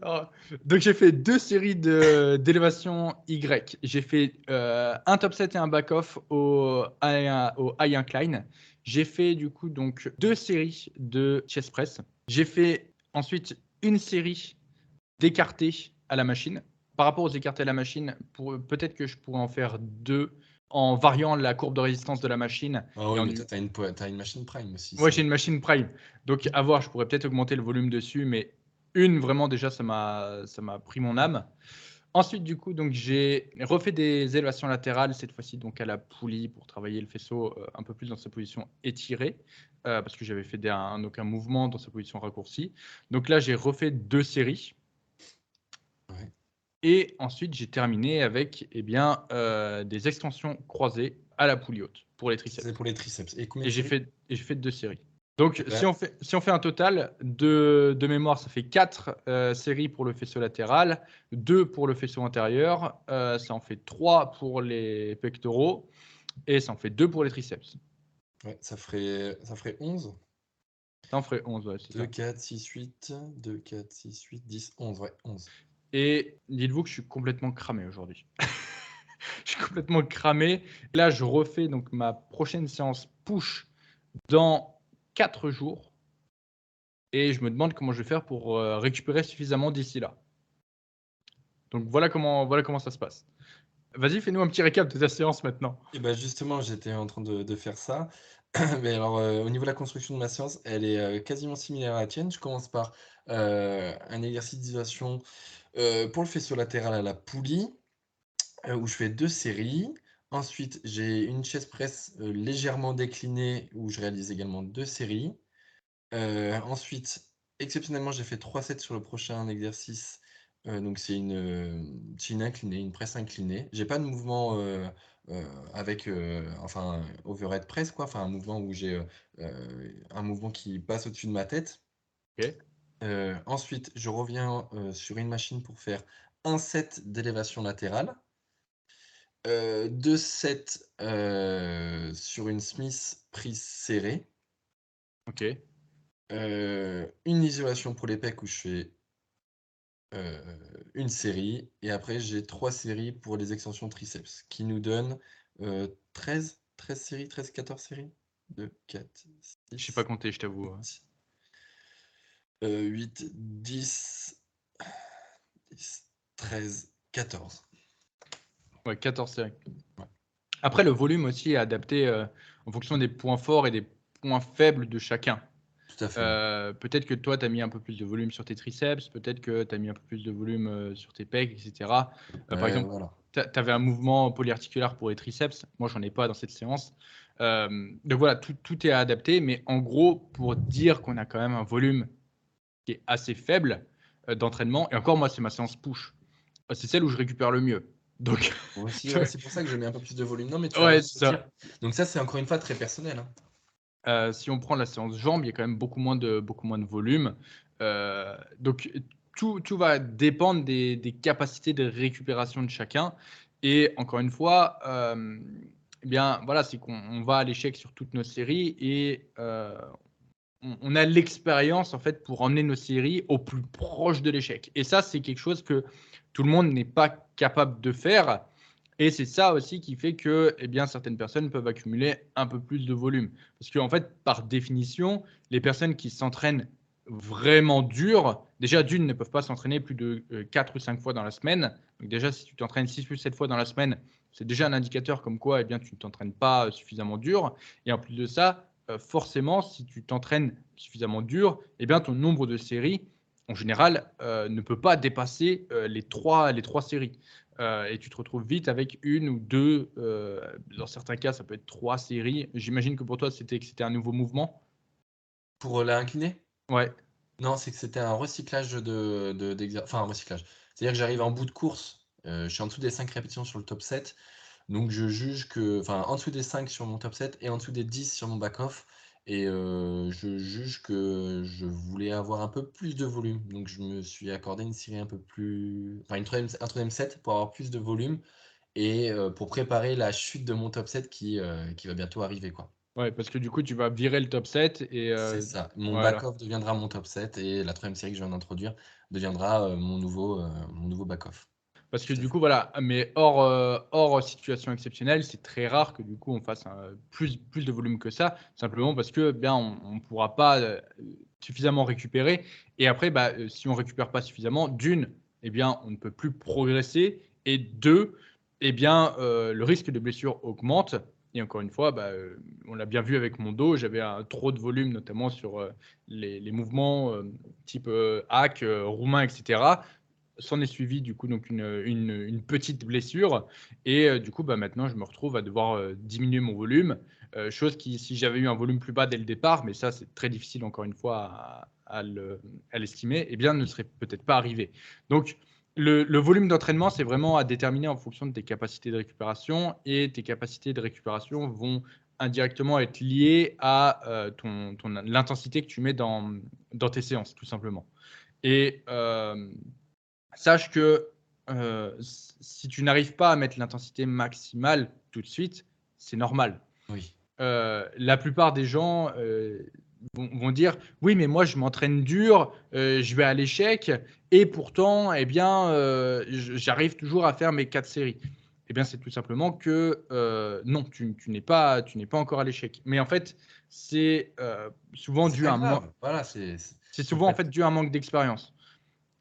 Alors, donc, j'ai fait 2 séries d'élévation Y. J'ai fait un top set et un back off au high incline. J'ai fait du coup donc 2 séries de chest press. J'ai fait ensuite une série d'écartés à la machine. Par rapport aux écartés à la machine, peut-être que je pourrais en faire 2 en variant la courbe de résistance de la machine Ah et oui, en mais toi, t'as une machine Prime aussi. Ouais, j'ai une machine Prime. Donc, à voir, je pourrais peut-être augmenter le volume dessus, mais une, vraiment, déjà, ça m'a pris mon âme. Ensuite, du coup, donc, j'ai refait des élévations latérales, cette fois-ci, donc à la poulie pour travailler le faisceau un peu plus dans sa position étirée, parce que j'avais fait aucun mouvement dans sa position raccourcie. Donc là, j'ai refait 2 séries. Ouais. Et ensuite, j'ai terminé avec des extensions croisées à la poulie haute pour les C'est triceps. pour les triceps. Et combien Et de séries? j'ai fait 2 séries. Donc, Et ben, si on fait un total de mémoire, ça fait 4 séries pour le faisceau latéral, 2 pour le faisceau antérieur, ça en fait 3 pour les pectoraux et ça en fait 2 pour les triceps. ouais, ça ferait 11. Ça en ferait 11, ouais, c'est 2, ça. 4, 6, 8. 2, 4, 6, 8, 10, 11. Ouais, 11. Et dites-vous que je suis complètement cramé aujourd'hui. Je suis complètement cramé. Là, je refais donc ma prochaine séance push dans 4 jours et je me demande comment je vais faire pour récupérer suffisamment d'ici là. Donc voilà comment ça se passe. Vas-y, fais-nous un petit récap de ta séance maintenant. Et bah, justement, j'étais en train de faire ça. Mais alors, au niveau de la construction de ma séance, elle est, quasiment similaire à la tienne. Je commence par, un exercice d'isolation, pour le faisceau latéral à la poulie, où je fais 2 séries. Ensuite, j'ai une chaise presse, légèrement déclinée où je réalise également 2 séries. Ensuite, exceptionnellement, j'ai fait 3 sets sur le prochain exercice. Donc c'est une inclinée, une presse inclinée. J'ai pas de mouvement, avec, enfin, overhead press quoi, enfin un mouvement où j'ai, un mouvement qui passe au-dessus de ma tête. Ok. Ensuite, je reviens, sur une machine pour faire un set d'élévation latérale, 2 sets, sur une Smith prise serrée. Ok. Une isolation pour les pecs où je fais, une série et après j'ai 3 séries pour les extensions triceps qui nous donnent, 13 séries, 13-14 séries? 2, 4, Je sais pas 6, compter, je t'avoue. 8, 8, 10, 10, 13, 14. Ouais, 14 séries. Ouais, Après, le volume aussi est adapté en fonction des points forts et des points faibles de chacun. tout à fait, ouais. Peut-être que toi, tu as mis un peu plus de volume sur tes triceps, peut-être que tu as mis un peu plus de volume sur tes pecs, etc. Par exemple, Voilà. tu avais un mouvement polyarticulaire pour les triceps. Moi, j'en ai pas dans cette séance. Donc voilà, tout est adapté. Mais en gros, pour dire qu'on a quand même un volume qui est assez faible d'entraînement, et encore, moi, c'est ma séance push. C'est celle où je récupère le mieux. Donc, Moi aussi, ouais, c'est pour ça que je mets un peu plus de volume. Non, mais tu as ouais, raison c'est de le dire. ça. Donc ça, c'est encore une fois très personnel, hein. Si on prend la séance jambes, il y a quand même beaucoup moins de volume. Donc tout va dépendre des capacités de récupération de chacun. Et encore une fois, eh bien voilà, c'est qu'on va à l'échec sur toutes nos séries et on a l'expérience en fait pour emmener nos séries au plus proche de l'échec. Et ça, c'est quelque chose que tout le monde n'est pas capable de faire. Et c'est ça aussi qui fait que eh bien, certaines personnes peuvent accumuler un peu plus de volume. Parce qu'en fait, par définition, les personnes qui s'entraînent vraiment dur, déjà d'une, ne peuvent pas s'entraîner plus de 4 ou 5 fois dans la semaine. Donc déjà, si tu t'entraînes 6 ou 7 fois dans la semaine, c'est déjà un indicateur comme quoi eh bien, tu ne t'entraînes pas suffisamment dur. Et en plus de ça, forcément, si tu t'entraînes suffisamment dur, eh bien, ton nombre de séries, en général, ne peut pas dépasser les trois séries. Et tu te retrouves vite avec une ou deux, dans certains cas, ça peut être 3 séries. J'imagine que pour toi, c'était un nouveau mouvement. Pour, la inclinée? Ouais, Non, c'est que c'était un recyclage enfin un recyclage. C'est-à-dire que j'arrive en bout de course, je suis en dessous des 5 répétitions sur le top 7, donc je juge que enfin en dessous des 5 sur mon top 7 et en dessous des 10 sur mon back off et je juge que je voulais avoir un peu plus de volume. Donc je me suis accordé une série un peu plus enfin un 3e set pour avoir plus de volume et pour préparer la chute de mon top 7 qui va bientôt arriver, quoi. ouais, parce que du coup, tu vas virer le top 7 et C'est ça. Mon voilà. back-off deviendra mon top 7 et la 3e série que je viens d'introduire deviendra, mon nouveau back-off. Parce que Tout à du fait. coup, voilà, mais hors situation exceptionnelle, c'est très rare que du coup on fasse plus de volume que ça, simplement parce que bien on ne pourra pas suffisamment récupérer. Et après, bah, si on récupère pas suffisamment, d'une, eh bien, on ne peut plus progresser, et deux, eh bien, le risque de blessure augmente. Et encore une fois, bah, on l'a bien vu avec mon dos, j'avais un trop de volume, notamment sur les mouvements type hack, roumain, etc. S'en est suivi du coup donc une petite blessure et du coup bah, maintenant je me retrouve à devoir diminuer mon volume, chose qui si j'avais eu un volume plus bas dès le départ, mais ça c'est très difficile encore une fois à l'estimer, eh bien ne serait peut-être pas arrivé. Donc le volume d'entraînement c'est vraiment à déterminer en fonction de tes capacités de récupération et tes capacités de récupération vont indirectement être liées à l'intensité que tu mets dans tes séances tout simplement. Et sache que si tu n'arrives pas à mettre l'intensité maximale tout de suite, c'est normal. Oui. La plupart des gens vont dire oui, mais moi je m'entraîne dur, je vais à l'échec et pourtant, eh bien, j'arrive toujours à faire mes 4 séries. Eh bien, c'est tout simplement que non, tu n'es pas encore à l'échec. Mais en fait, c'est souvent C'est dû pas à grave. Voilà, c'est faut souvent en pas. fait dû à un manque d'expérience.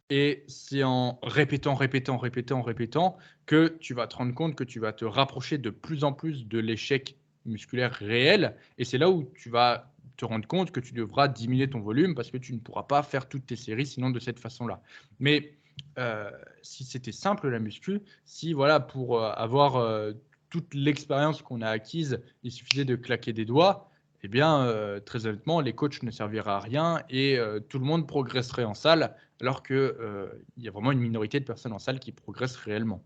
Et c'est en répétant, répétant, répétant, répétant que tu vas te rendre compte que tu vas te rapprocher de plus en plus de l'échec musculaire réel. Et c'est là où tu vas te rendre compte que tu devras diminuer ton volume parce que tu ne pourras pas faire toutes tes séries sinon de cette façon-là. Mais si c'était simple la muscu, si voilà pour avoir toute l'expérience qu'on a acquise, il suffisait de claquer des doigts, eh bien très honnêtement, les coachs ne serviraient à rien et tout le monde progresserait en salle alors qu'il y a vraiment une minorité de personnes en salle qui progressent réellement.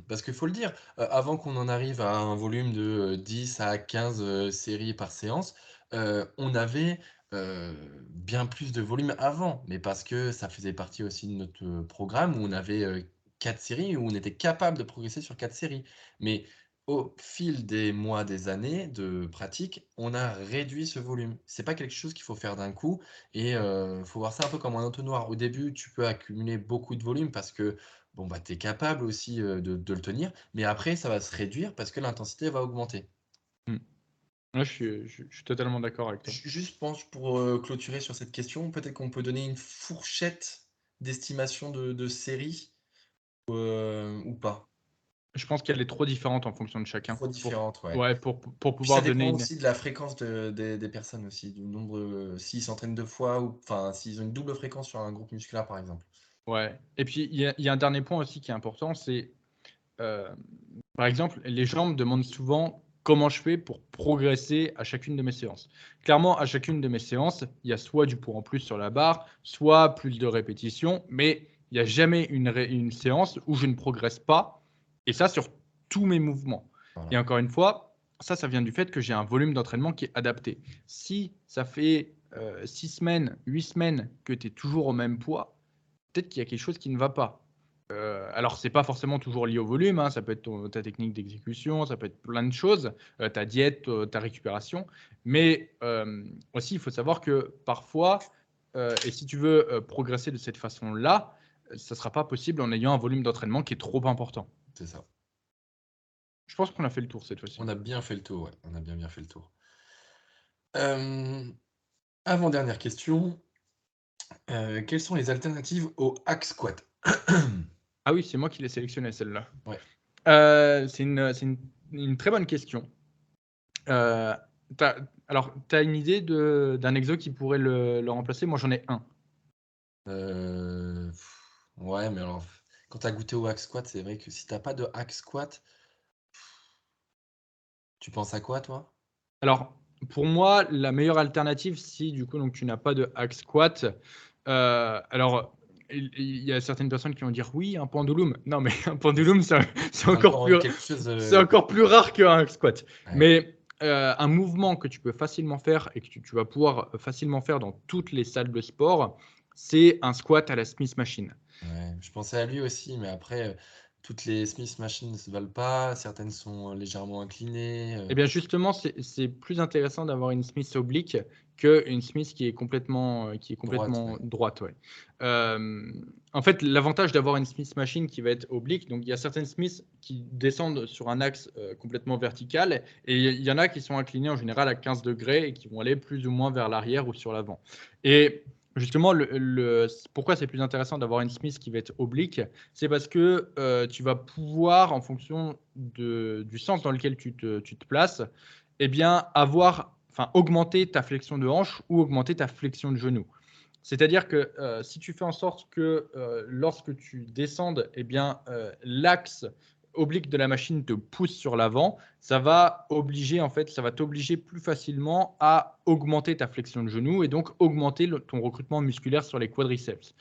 Parce qu'il faut le dire, avant qu'on en arrive à un volume de 10 à 15 séries par séance, on avait bien plus de volume avant. Mais parce que ça faisait partie aussi de notre programme où on avait 4 séries, où on était capable de progresser sur 4 séries. Mais au fil des mois, des années de pratique, on a réduit ce volume. C'est pas quelque chose qu'il faut faire d'un coup et faut voir ça un peu comme un entonnoir. Au début, tu peux accumuler beaucoup de volume parce que bon, bah, tu es capable aussi de le tenir, mais après, ça va se réduire parce que l'intensité va augmenter. Mm. Ouais, je suis totalement d'accord avec toi. Juste pense pour clôturer sur cette question, peut-être qu'on peut donner une fourchette d'estimation de séries ou pas. Je pense qu'elle est trop différente en fonction de chacun. Trop différente, ouais. Ouais, pour Puis ça pouvoir donner dépend une. aussi de la fréquence des personnes aussi, du nombre, s'ils s'entraînent 2 fois, ou enfin, s'ils ont une double fréquence sur un groupe musculaire, par exemple. Ouais. Et puis, il y a un dernier point aussi qui est important, c'est, euh, par exemple, les gens me demandent souvent comment je fais pour progresser à chacune de mes séances. Clairement, à chacune de mes séances, il y a soit du poids en plus sur la barre, soit plus de répétitions, mais il n'y a jamais une séance où je ne progresse pas, et ça sur tous mes mouvements. Et Voilà. encore une fois, ça vient du fait que j'ai un volume d'entraînement qui est adapté. Si ça fait 6 semaines, 8 semaines que tu es toujours au même poids, peut-être qu'il y a quelque chose qui ne va pas. Alors, c'est pas forcément toujours lié au volume, hein, ça peut être ta technique d'exécution, ça peut être plein de choses, ta diète, ta récupération. Mais aussi, il faut savoir que parfois, et si tu veux progresser de cette façon-là, ça ne sera pas possible en ayant un volume d'entraînement qui est trop important. C'est ça. Je pense qu'on a fait le tour cette On fois-ci. a bien fait le tour, ouais. On a bien fait le tour. Avant-dernière question. Quelles sont les alternatives au hack squat? Ah oui, c'est moi qui l'ai sélectionné celle-là. Ouais. C'est une très bonne question. Euh, alors, tu as une idée d'un exo qui pourrait le remplacer? Moi, j'en ai un. Ouais, mais alors, quand tu as goûté au hack squat, c'est vrai que si t'as pas de hack squat, tu penses à quoi, toi? Alors, pour moi, la meilleure alternative, si du coup donc, tu n'as pas de hack squat, alors il y a certaines personnes qui vont dire oui, un pendulum. Non, mais un pendulum, c'est C'est encore encore plus, quelque chose c'est de. encore plus rare qu'un hack squat. Ouais, Mais un mouvement que tu peux facilement faire et que tu vas pouvoir facilement faire dans toutes les salles de sport, c'est un squat à la Smith Machine. ouais. Je pensais à lui aussi, mais après, toutes les Smith Machines ne se valent pas, certaines sont légèrement inclinées. Eh bien, justement, c'est plus intéressant d'avoir une Smith oblique qu'une Smith qui est Droite, complètement ouais. droite. Ouais. Euh, En fait, l'avantage d'avoir une Smith machine qui va être oblique, donc il y a certaines Smiths qui descendent sur un axe complètement vertical et il y en a qui sont inclinées en général à 15 degrés et qui vont aller plus ou moins vers l'arrière ou sur l'avant. Et justement, pourquoi c'est plus intéressant d'avoir une Smith qui va être oblique, c'est parce que tu vas pouvoir, en fonction du sens dans lequel tu te places, eh bien, augmenter ta flexion de hanche ou augmenter ta flexion de genou. C'est-à-dire que si tu fais en sorte que lorsque tu descendes, eh bien, l'axe oblique de la machine te pousse sur l'avant, ça va t'obliger plus facilement à augmenter ta flexion de genou et donc augmenter ton recrutement musculaire sur les quadriceps.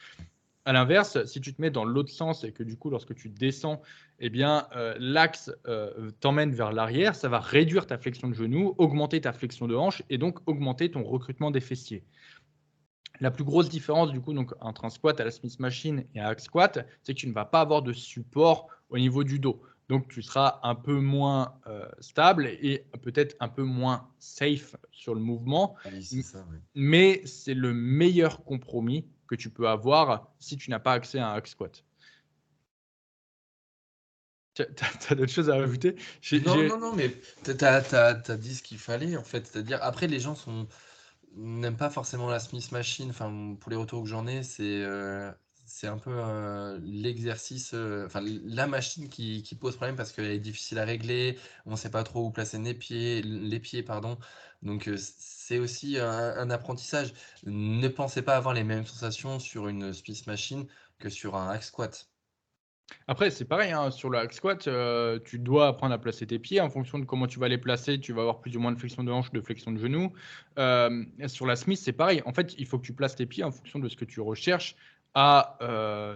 À l'inverse, si tu te mets dans l'autre sens et que du coup, lorsque tu descends, eh bien, l'axe t'emmène vers l'arrière, ça va réduire ta flexion de genou, augmenter ta flexion de hanche et donc augmenter ton recrutement des fessiers. La plus grosse différence du coup donc, entre un squat à la Smith Machine et un hack squat, c'est que tu ne vas pas avoir de support au niveau du dos. Donc tu seras un peu moins stable et peut-être un peu moins safe sur le mouvement. Oui, c'est M- ça, ouais. Mais c'est le meilleur compromis que tu peux avoir si tu n'as pas accès à un hack squat. Tu as d'autres choses à ajouter? Non, non, non, mais t'as dit ce qu'il fallait, en fait. C'est-à-dire, après, les gens n'aiment pas forcément la Smith Machine. Enfin, pour les retours que j'en ai, c'est un peu l'exercice, enfin, la machine qui pose problème parce qu'elle est difficile à régler. On ne sait pas trop où placer les pieds, pardon. Donc, c'est aussi un apprentissage. Ne pensez pas avoir les mêmes sensations sur une Smith Machine que sur un hack squat. Après, c'est pareil, hein, sur le hack squat, tu dois apprendre à placer tes pieds. En fonction de comment tu vas les placer, tu vas avoir plus ou moins de flexion de hanche, de flexion de genou. Sur la Smith, c'est pareil. En fait, il faut que tu places tes pieds en fonction de ce que tu recherches à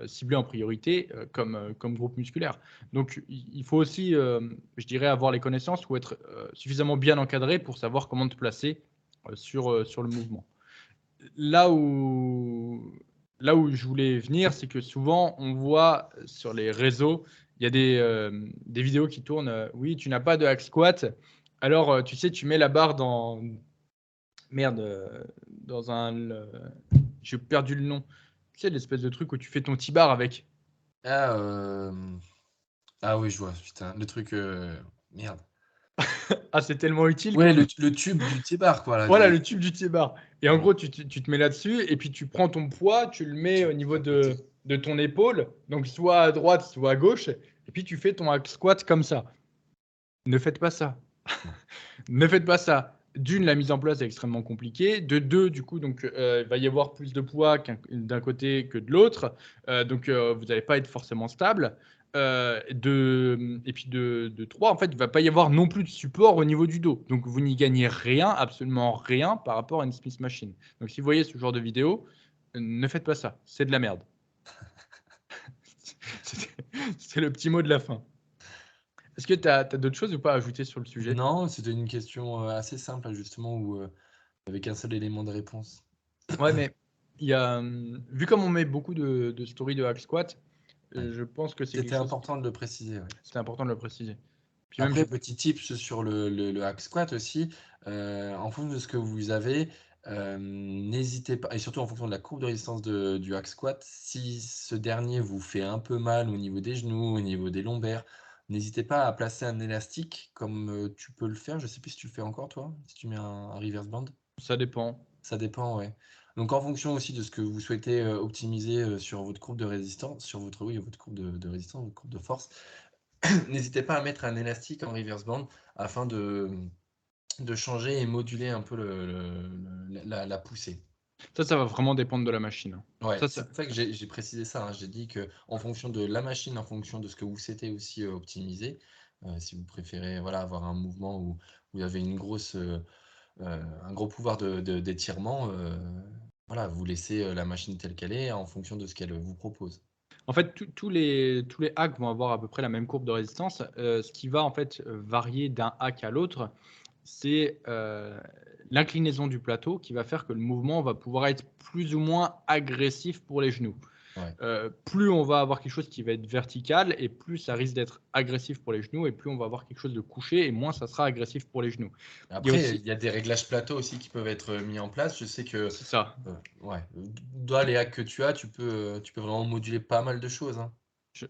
cibler en priorité comme groupe musculaire. Donc, il faut aussi, je dirais, avoir les connaissances ou être suffisamment bien encadré pour savoir comment te placer sur le mouvement. Là où là où je voulais venir, c'est que souvent, on voit sur les réseaux, il y a des vidéos qui tournent, «Oui, tu n'as pas de hack squat, alors, tu sais, tu mets la barre dans» merde, dans j'ai perdu le nom. Tu sais, l'espèce de truc où tu fais ton T-bar avec? Ah, ah oui, je vois, putain, le truc, merde. Ah, c'est tellement utile Ouais, quand le tube du T-bar, quoi, là, voilà, du le tube du T-bar et en mmh, gros, tu te mets là-dessus et puis tu prends ton poids, tu le mets tu au le niveau mets à côté. de ton épaule, donc soit à droite, soit à gauche et puis tu fais ton hack squat comme ça. Ne faites pas ça. Non. Ne faites pas ça. D'une, la mise en place est extrêmement compliquée. De deux, du coup, donc, il va y avoir plus de poids d'un côté que de l'autre. Donc, vous n'allez pas être forcément stable. Et puis de trois, en fait, il ne va pas y avoir non plus de support au niveau du dos. Donc, vous n'y gagnez rien, absolument rien par rapport à une Smith Machine. Donc, si vous voyez ce genre de vidéo, ne faites pas ça. C'est de la merde. C'est le petit mot de la fin. Est-ce que tu as d'autres choses ou pas à ajouter sur le sujet? Non, c'était une question, assez simple, justement, où, il y avait qu'un seul élément de réponse. Ouais, mais il y a, vu comme on met beaucoup de stories de hack squat, Ouais. je pense que c'est quelque C'était chose qui important de le préciser, ouais. c'est important de le préciser. Puis même Après, j'ai petit tips sur le hack squat aussi, en fonction de ce que vous avez, n'hésitez pas et surtout en fonction de la courbe de résistance du hack squat, si ce dernier vous fait un peu mal au niveau des genoux, au niveau des lombaires, n'hésitez pas à placer un élastique comme, tu peux le faire. Je sais plus si tu le fais encore toi? Si tu mets un reverse band? ça dépend. Ça dépend, ouais. Donc en fonction aussi de ce que vous souhaitez, optimiser, sur votre courbe de résistance, sur votre oui, votre courbe de résistance, votre courbe de force, n'hésitez pas à mettre un élastique en reverse band afin de changer et moduler un peu la poussée. Ça va vraiment dépendre de la machine, hein. Ouais, Ça c'est pour ça que j'ai précisé ça, hein. J'ai dit que en fonction de la machine, en fonction de ce que vous souhaitez aussi, optimiser, si vous préférez, voilà, avoir un mouvement où vous avez un gros pouvoir d'étirement, voilà, vous laissez, la machine telle qu'elle est en fonction de ce qu'elle vous propose. en fait, tous les hacks vont avoir à peu près la même courbe de résistance. Ce qui va en fait, varier d'un hack à l'autre, c'est, l'inclinaison du plateau qui va faire que le mouvement va pouvoir être plus ou moins agressif pour les genoux. Ouais. Plus on va avoir quelque chose qui va être vertical et plus ça risque d'être agressif pour les genoux et plus on va avoir quelque chose de couché et moins ça sera agressif pour les genoux. Il y a Après, aussi il y a des réglages plateau aussi qui peuvent être, mis en place. Je sais que, c'est ça. ouais, dans les hacks que tu peux vraiment moduler pas mal de choses, hein.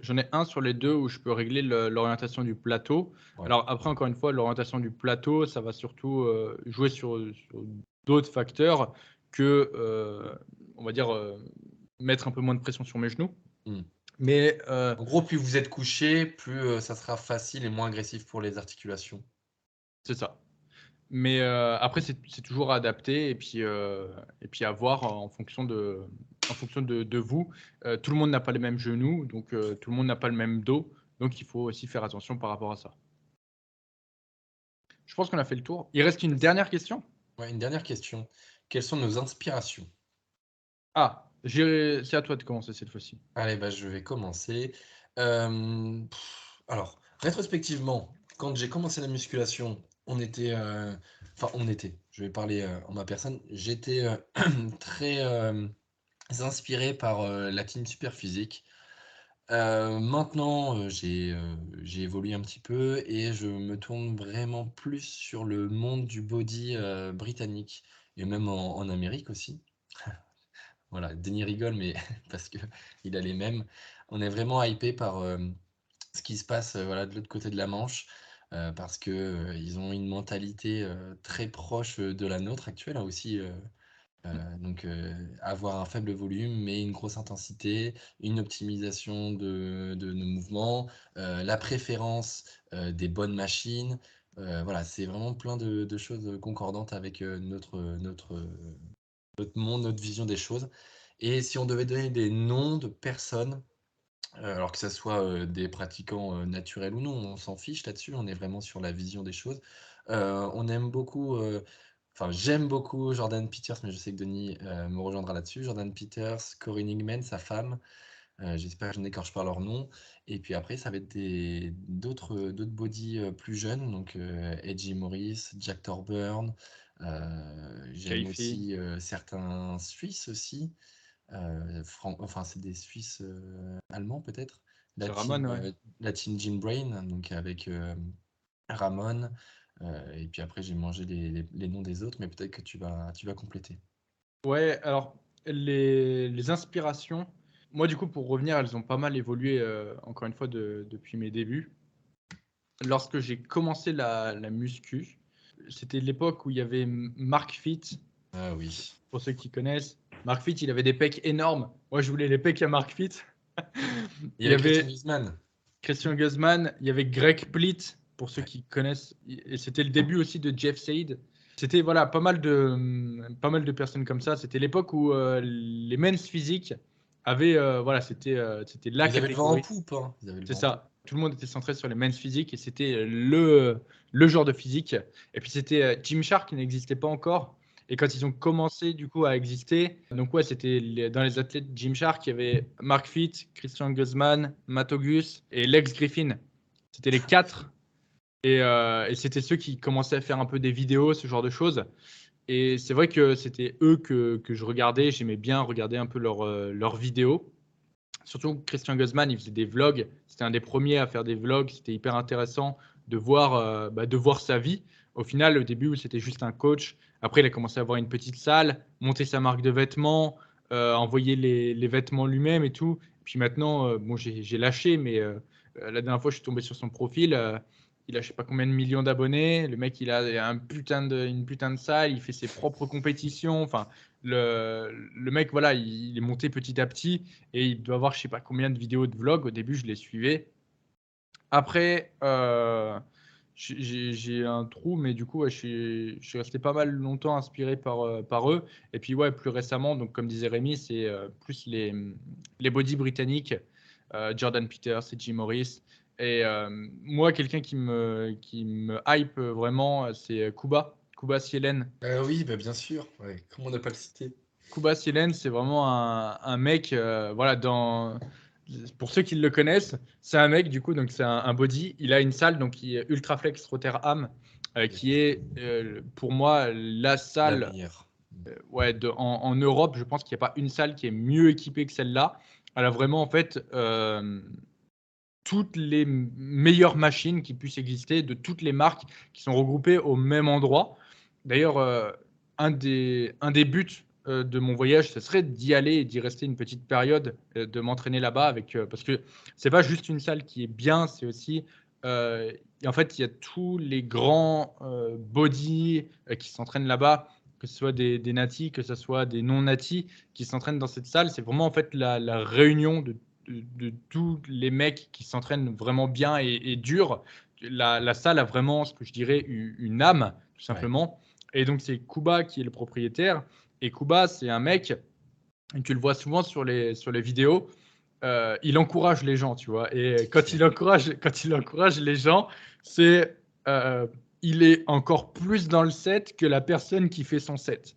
J'en ai un sur les 2 où je peux régler l'orientation du plateau. Ouais. Alors après encore une fois, l'orientation du plateau, ça va surtout, jouer sur d'autres facteurs que, on va dire, mettre un peu moins de pression sur mes genoux. Mmh. Mais, En gros, plus vous êtes couché, plus, ça sera facile et moins agressif pour les articulations. c'est ça. Mais après, c'est toujours à adapter et puis à voir en fonction de vous. Tout le monde n'a pas les mêmes genoux, donc tout le monde n'a pas le même dos, donc il faut aussi faire attention par rapport à ça. Je pense qu'on a fait le tour. Il reste une dernière question? Ouais, une dernière question. Quelles sont nos inspirations? Ah, c'est à toi de commencer cette fois-ci. Allez, bah, je vais commencer. Alors, rétrospectivement, quand j'ai commencé la musculation, je vais parler, en ma personne, j'étais, très, inspiré par, la team Superphysique. Maintenant, j'ai évolué un petit peu et je me tourne vraiment plus sur le monde du body, britannique et même en Amérique aussi. Voilà, Denis rigole, mais parce qu'il a les mêmes. On est vraiment hypé par, ce qui se passe, voilà, de l'autre côté de la Manche, parce que, ils ont une mentalité, très proche, de la nôtre actuelle, hein, aussi, donc avoir un faible volume, mais une grosse intensité, une optimisation de nos mouvements, la préférence, des bonnes machines. Voilà, c'est vraiment plein de choses concordantes avec, notre monde, notre vision des choses. Et si on devait donner des noms de personnes, alors que ça soit, des pratiquants, naturels ou non, on s'en fiche là-dessus, on est vraiment sur la vision des choses. On aime beaucoup, enfin j'aime beaucoup Jordan Peters, mais je sais que Denis, me rejoindra là-dessus. Jordan Peters, Corinne Hingman, sa femme, j'espère que je n'écorche pas leur nom. Et puis après ça va être d'autres bodies, plus jeunes, donc Edgy Morris, Jack Thorburn, j'aime Kaifi, aussi, certains Suisses aussi. Enfin, c'est des Suisses allemands peut-être. La c'est Ramon, team, ouais. la team Gene Brain, donc avec Ramon. Et puis après, j'ai mangé les noms des autres, mais peut-être que tu vas compléter. Ouais, alors les inspirations, moi du coup pour revenir, elles ont pas mal évolué encore une fois depuis mes débuts. Lorsque j'ai commencé la muscu, c'était l'époque où il y avait Mark Fit, Ah oui. pour ceux qui connaissent. Mark Fit, il avait des pecs énormes. Moi je voulais les pecs à Mark Fit. Il y Il y avait Christian avait Wiesmann. Christian Guzman, il y avait Greg Plitt, pour ceux qui connaissent, et c'était le début aussi de Jeff Said. C'était voilà, pas mal de personnes comme ça. C'était l'époque où les men's physiques avaient, voilà, c'était la Ils avaient le vent en catégorie. poupe, hein. Ils avaient le C'est vent en poupe. ça. Tout le monde était centré sur les men's physiques et c'était le genre de physique. Et puis c'était Gymshark qui n'existait pas encore. Et quand ils ont commencé du coup à exister, donc ouais, c'était dans les athlètes Gymshark, il y avait Mark Fit, Christian Guzman, Matt Augus et Lex Griffin. C'était les quatre. Et c'était ceux qui commençaient à faire un peu des vidéos, ce genre de choses. Et c'est vrai que c'était eux que je regardais. J'aimais bien regarder un peu leurs vidéos. Surtout Christian Guzman, il faisait des vlogs. C'était un des premiers à faire des vlogs. C'était hyper intéressant de voir sa vie. Au final, au début, c'était juste un coach. Après, il a commencé à avoir une petite salle, monter sa marque de vêtements, envoyer les vêtements lui-même et tout. Puis maintenant, bon, j'ai lâché, mais la dernière fois, je suis tombé sur son profil. Il a je sais pas combien de millions d'abonnés. Le mec, il a une putain de salle. Il fait ses propres compétitions. Enfin, le mec, voilà, il est monté petit à petit et il doit avoir je sais pas combien de vidéos de vlog. Au début, je les suivais. Après, j'ai un trou, mais du coup, ouais, je suis resté pas mal longtemps inspiré par eux. Et puis, ouais, plus récemment, donc comme disait Rémi, c'est plus les body britanniques, Jordan Peters et Jim Morris. Et moi, quelqu'un qui me hype vraiment, c'est Kuba Sielen. Oui, bah, bien sûr. Ouais. Comment ne pas le citer? Kuba Silen, c'est vraiment un mec, voilà, pour ceux qui le connaissent, c'est un mec, du coup, donc c'est un body. Il a une salle donc, qui est Ultraflex Rotterdam, qui est pour moi la La salle, meilleure. ouais, en Europe. Je pense qu'il n'y a pas une salle qui est mieux équipée que celle-là. Elle a vraiment, en fait, toutes les meilleures machines qui puissent exister, de toutes les marques qui sont regroupées au même endroit. D'ailleurs, un des buts de mon voyage, ce serait d'y aller et d'y rester une petite période, de m'entraîner là-bas parce que c'est pas juste une salle qui est bien, c'est aussi en fait il y a tous les grands body qui s'entraînent là-bas, que ce soit des natis, que ce soit des non natis qui s'entraînent dans cette salle. C'est vraiment en fait la réunion de tous les mecs qui s'entraînent vraiment bien et dur. La salle a vraiment, ce que je dirais, une âme, tout Ouais. simplement. Et donc, c'est Kuba qui est le propriétaire. Et Kuba, c'est un mec, et tu le vois souvent sur les vidéos, il encourage les gens, tu vois. Et quand il encourage les gens, c'est il est encore plus dans le set que la personne qui fait son set.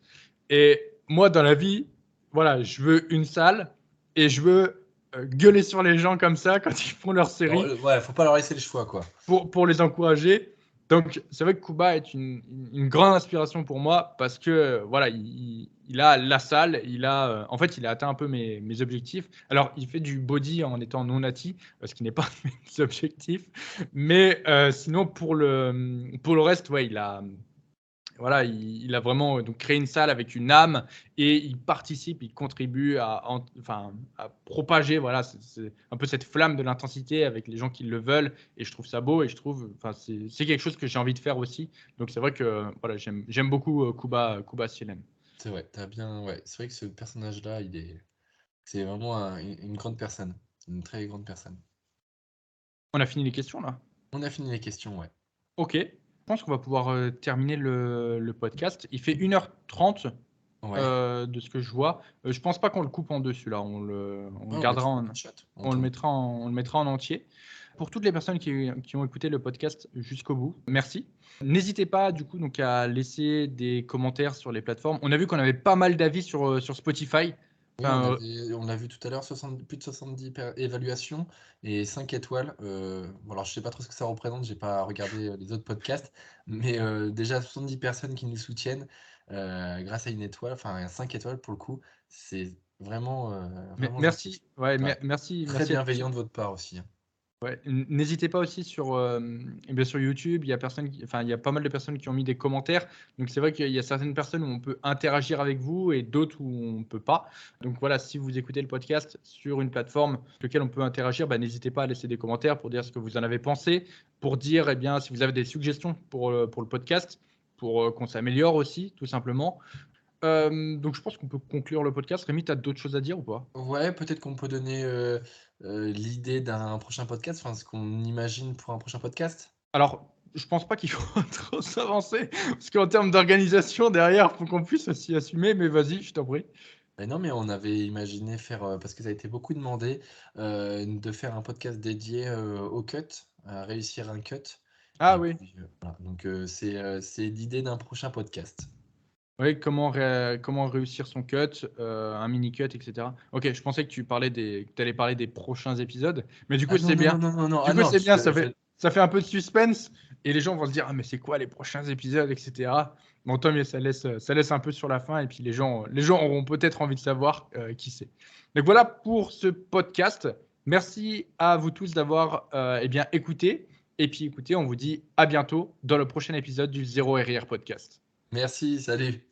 Et moi, dans la vie, voilà, je veux une salle et je veux gueuler sur les gens comme ça quand ils font leur série Ouais, faut pas leur laisser le choix, quoi. pour les encourager. Donc, c'est vrai que Kuba est une grande inspiration pour moi parce que voilà, il a la salle, en fait, il a atteint un peu mes objectifs. Alors, il fait du body en étant non nati, ce qui n'est pas mes objectifs. Mais sinon, pour le reste, ouais, voilà, il a vraiment donc créé une salle avec une âme et il participe, il contribue à propager voilà, c'est un peu cette flamme de l'intensité avec les gens qui le veulent et je trouve ça beau et je trouve, enfin, c'est quelque chose que j'ai envie de faire aussi. Donc c'est vrai que voilà, j'aime beaucoup Kuba Sielen. C'est vrai, ouais. C'est vrai que ce personnage-là, c'est vraiment une grande personne, une très grande personne. On a fini les questions là? On a fini les questions, ouais. Ok, je pense qu'on va pouvoir terminer le podcast. Il fait 1h30 Ouais. de ce que je vois. Je pense pas qu'on le coupe en deux celui-là, on le Ouais, on gardera mettra en en, chat. on le mettra en entier. Pour toutes les personnes qui ont écouté le podcast jusqu'au bout, merci. N'hésitez pas du coup donc à laisser des commentaires sur les plateformes. On a vu qu'on avait pas mal d'avis sur Spotify. Oui, on Enfin, on a vu tout à l'heure plus de 70 évaluations et 5 étoiles. Bon, alors, je sais pas trop ce que ça représente, j'ai pas regardé les autres podcasts, mais déjà 70 personnes qui nous soutiennent grâce à une étoile, enfin 5 étoiles pour le coup, c'est vraiment gentil. merci, ouais, Ouais. Très merci à tous. bienveillant de votre part aussi, hein. Ouais, n'hésitez pas aussi sur YouTube, il y a pas mal de personnes qui ont mis des commentaires. Donc c'est vrai qu'il y a certaines personnes où on peut interagir avec vous et d'autres où on ne peut pas. Donc voilà, si vous écoutez le podcast sur une plateforme sur laquelle on peut interagir, bah, n'hésitez pas à laisser des commentaires pour dire ce que vous en avez pensé, pour dire si vous avez des suggestions pour le podcast, pour qu'on s'améliore aussi, tout simplement. Donc je pense qu'on peut conclure le podcast. Rémi, tu as d'autres choses à dire ou pas? Ouais, peut-être qu'on peut donner l'idée d'un prochain podcast, enfin ce qu'on imagine pour un prochain podcast. Alors, je pense pas qu'il faut trop s'avancer, parce qu'en termes d'organisation, derrière, il faut qu'on puisse aussi assumer, mais vas-y, je t'en prie. Mais non, mais on avait imaginé faire, parce que ça a été beaucoup demandé, de faire un podcast dédié au cut, à réussir un cut. Ah Et oui, puis voilà, donc c'est l'idée d'un prochain podcast. oui, comment réussir son cut, un mini cut, etc. Ok, je pensais que tu allais parler des prochains épisodes, mais du coup, Ah non, c'est non, bien. non, non, non, non, Du ah coup, non, c'est bien, ça fait un peu de suspense, et les gens vont se dire, ah, mais c'est quoi les prochains épisodes, etc. Bon, tant mieux, ça laisse un peu sur la fin, et puis les gens auront peut-être envie de savoir qui c'est. Donc voilà pour ce podcast. Merci à vous tous d'avoir eh bien, écouté. Et puis écoutez, on vous dit à bientôt dans le prochain épisode du Zéro RR Podcast. merci, salut.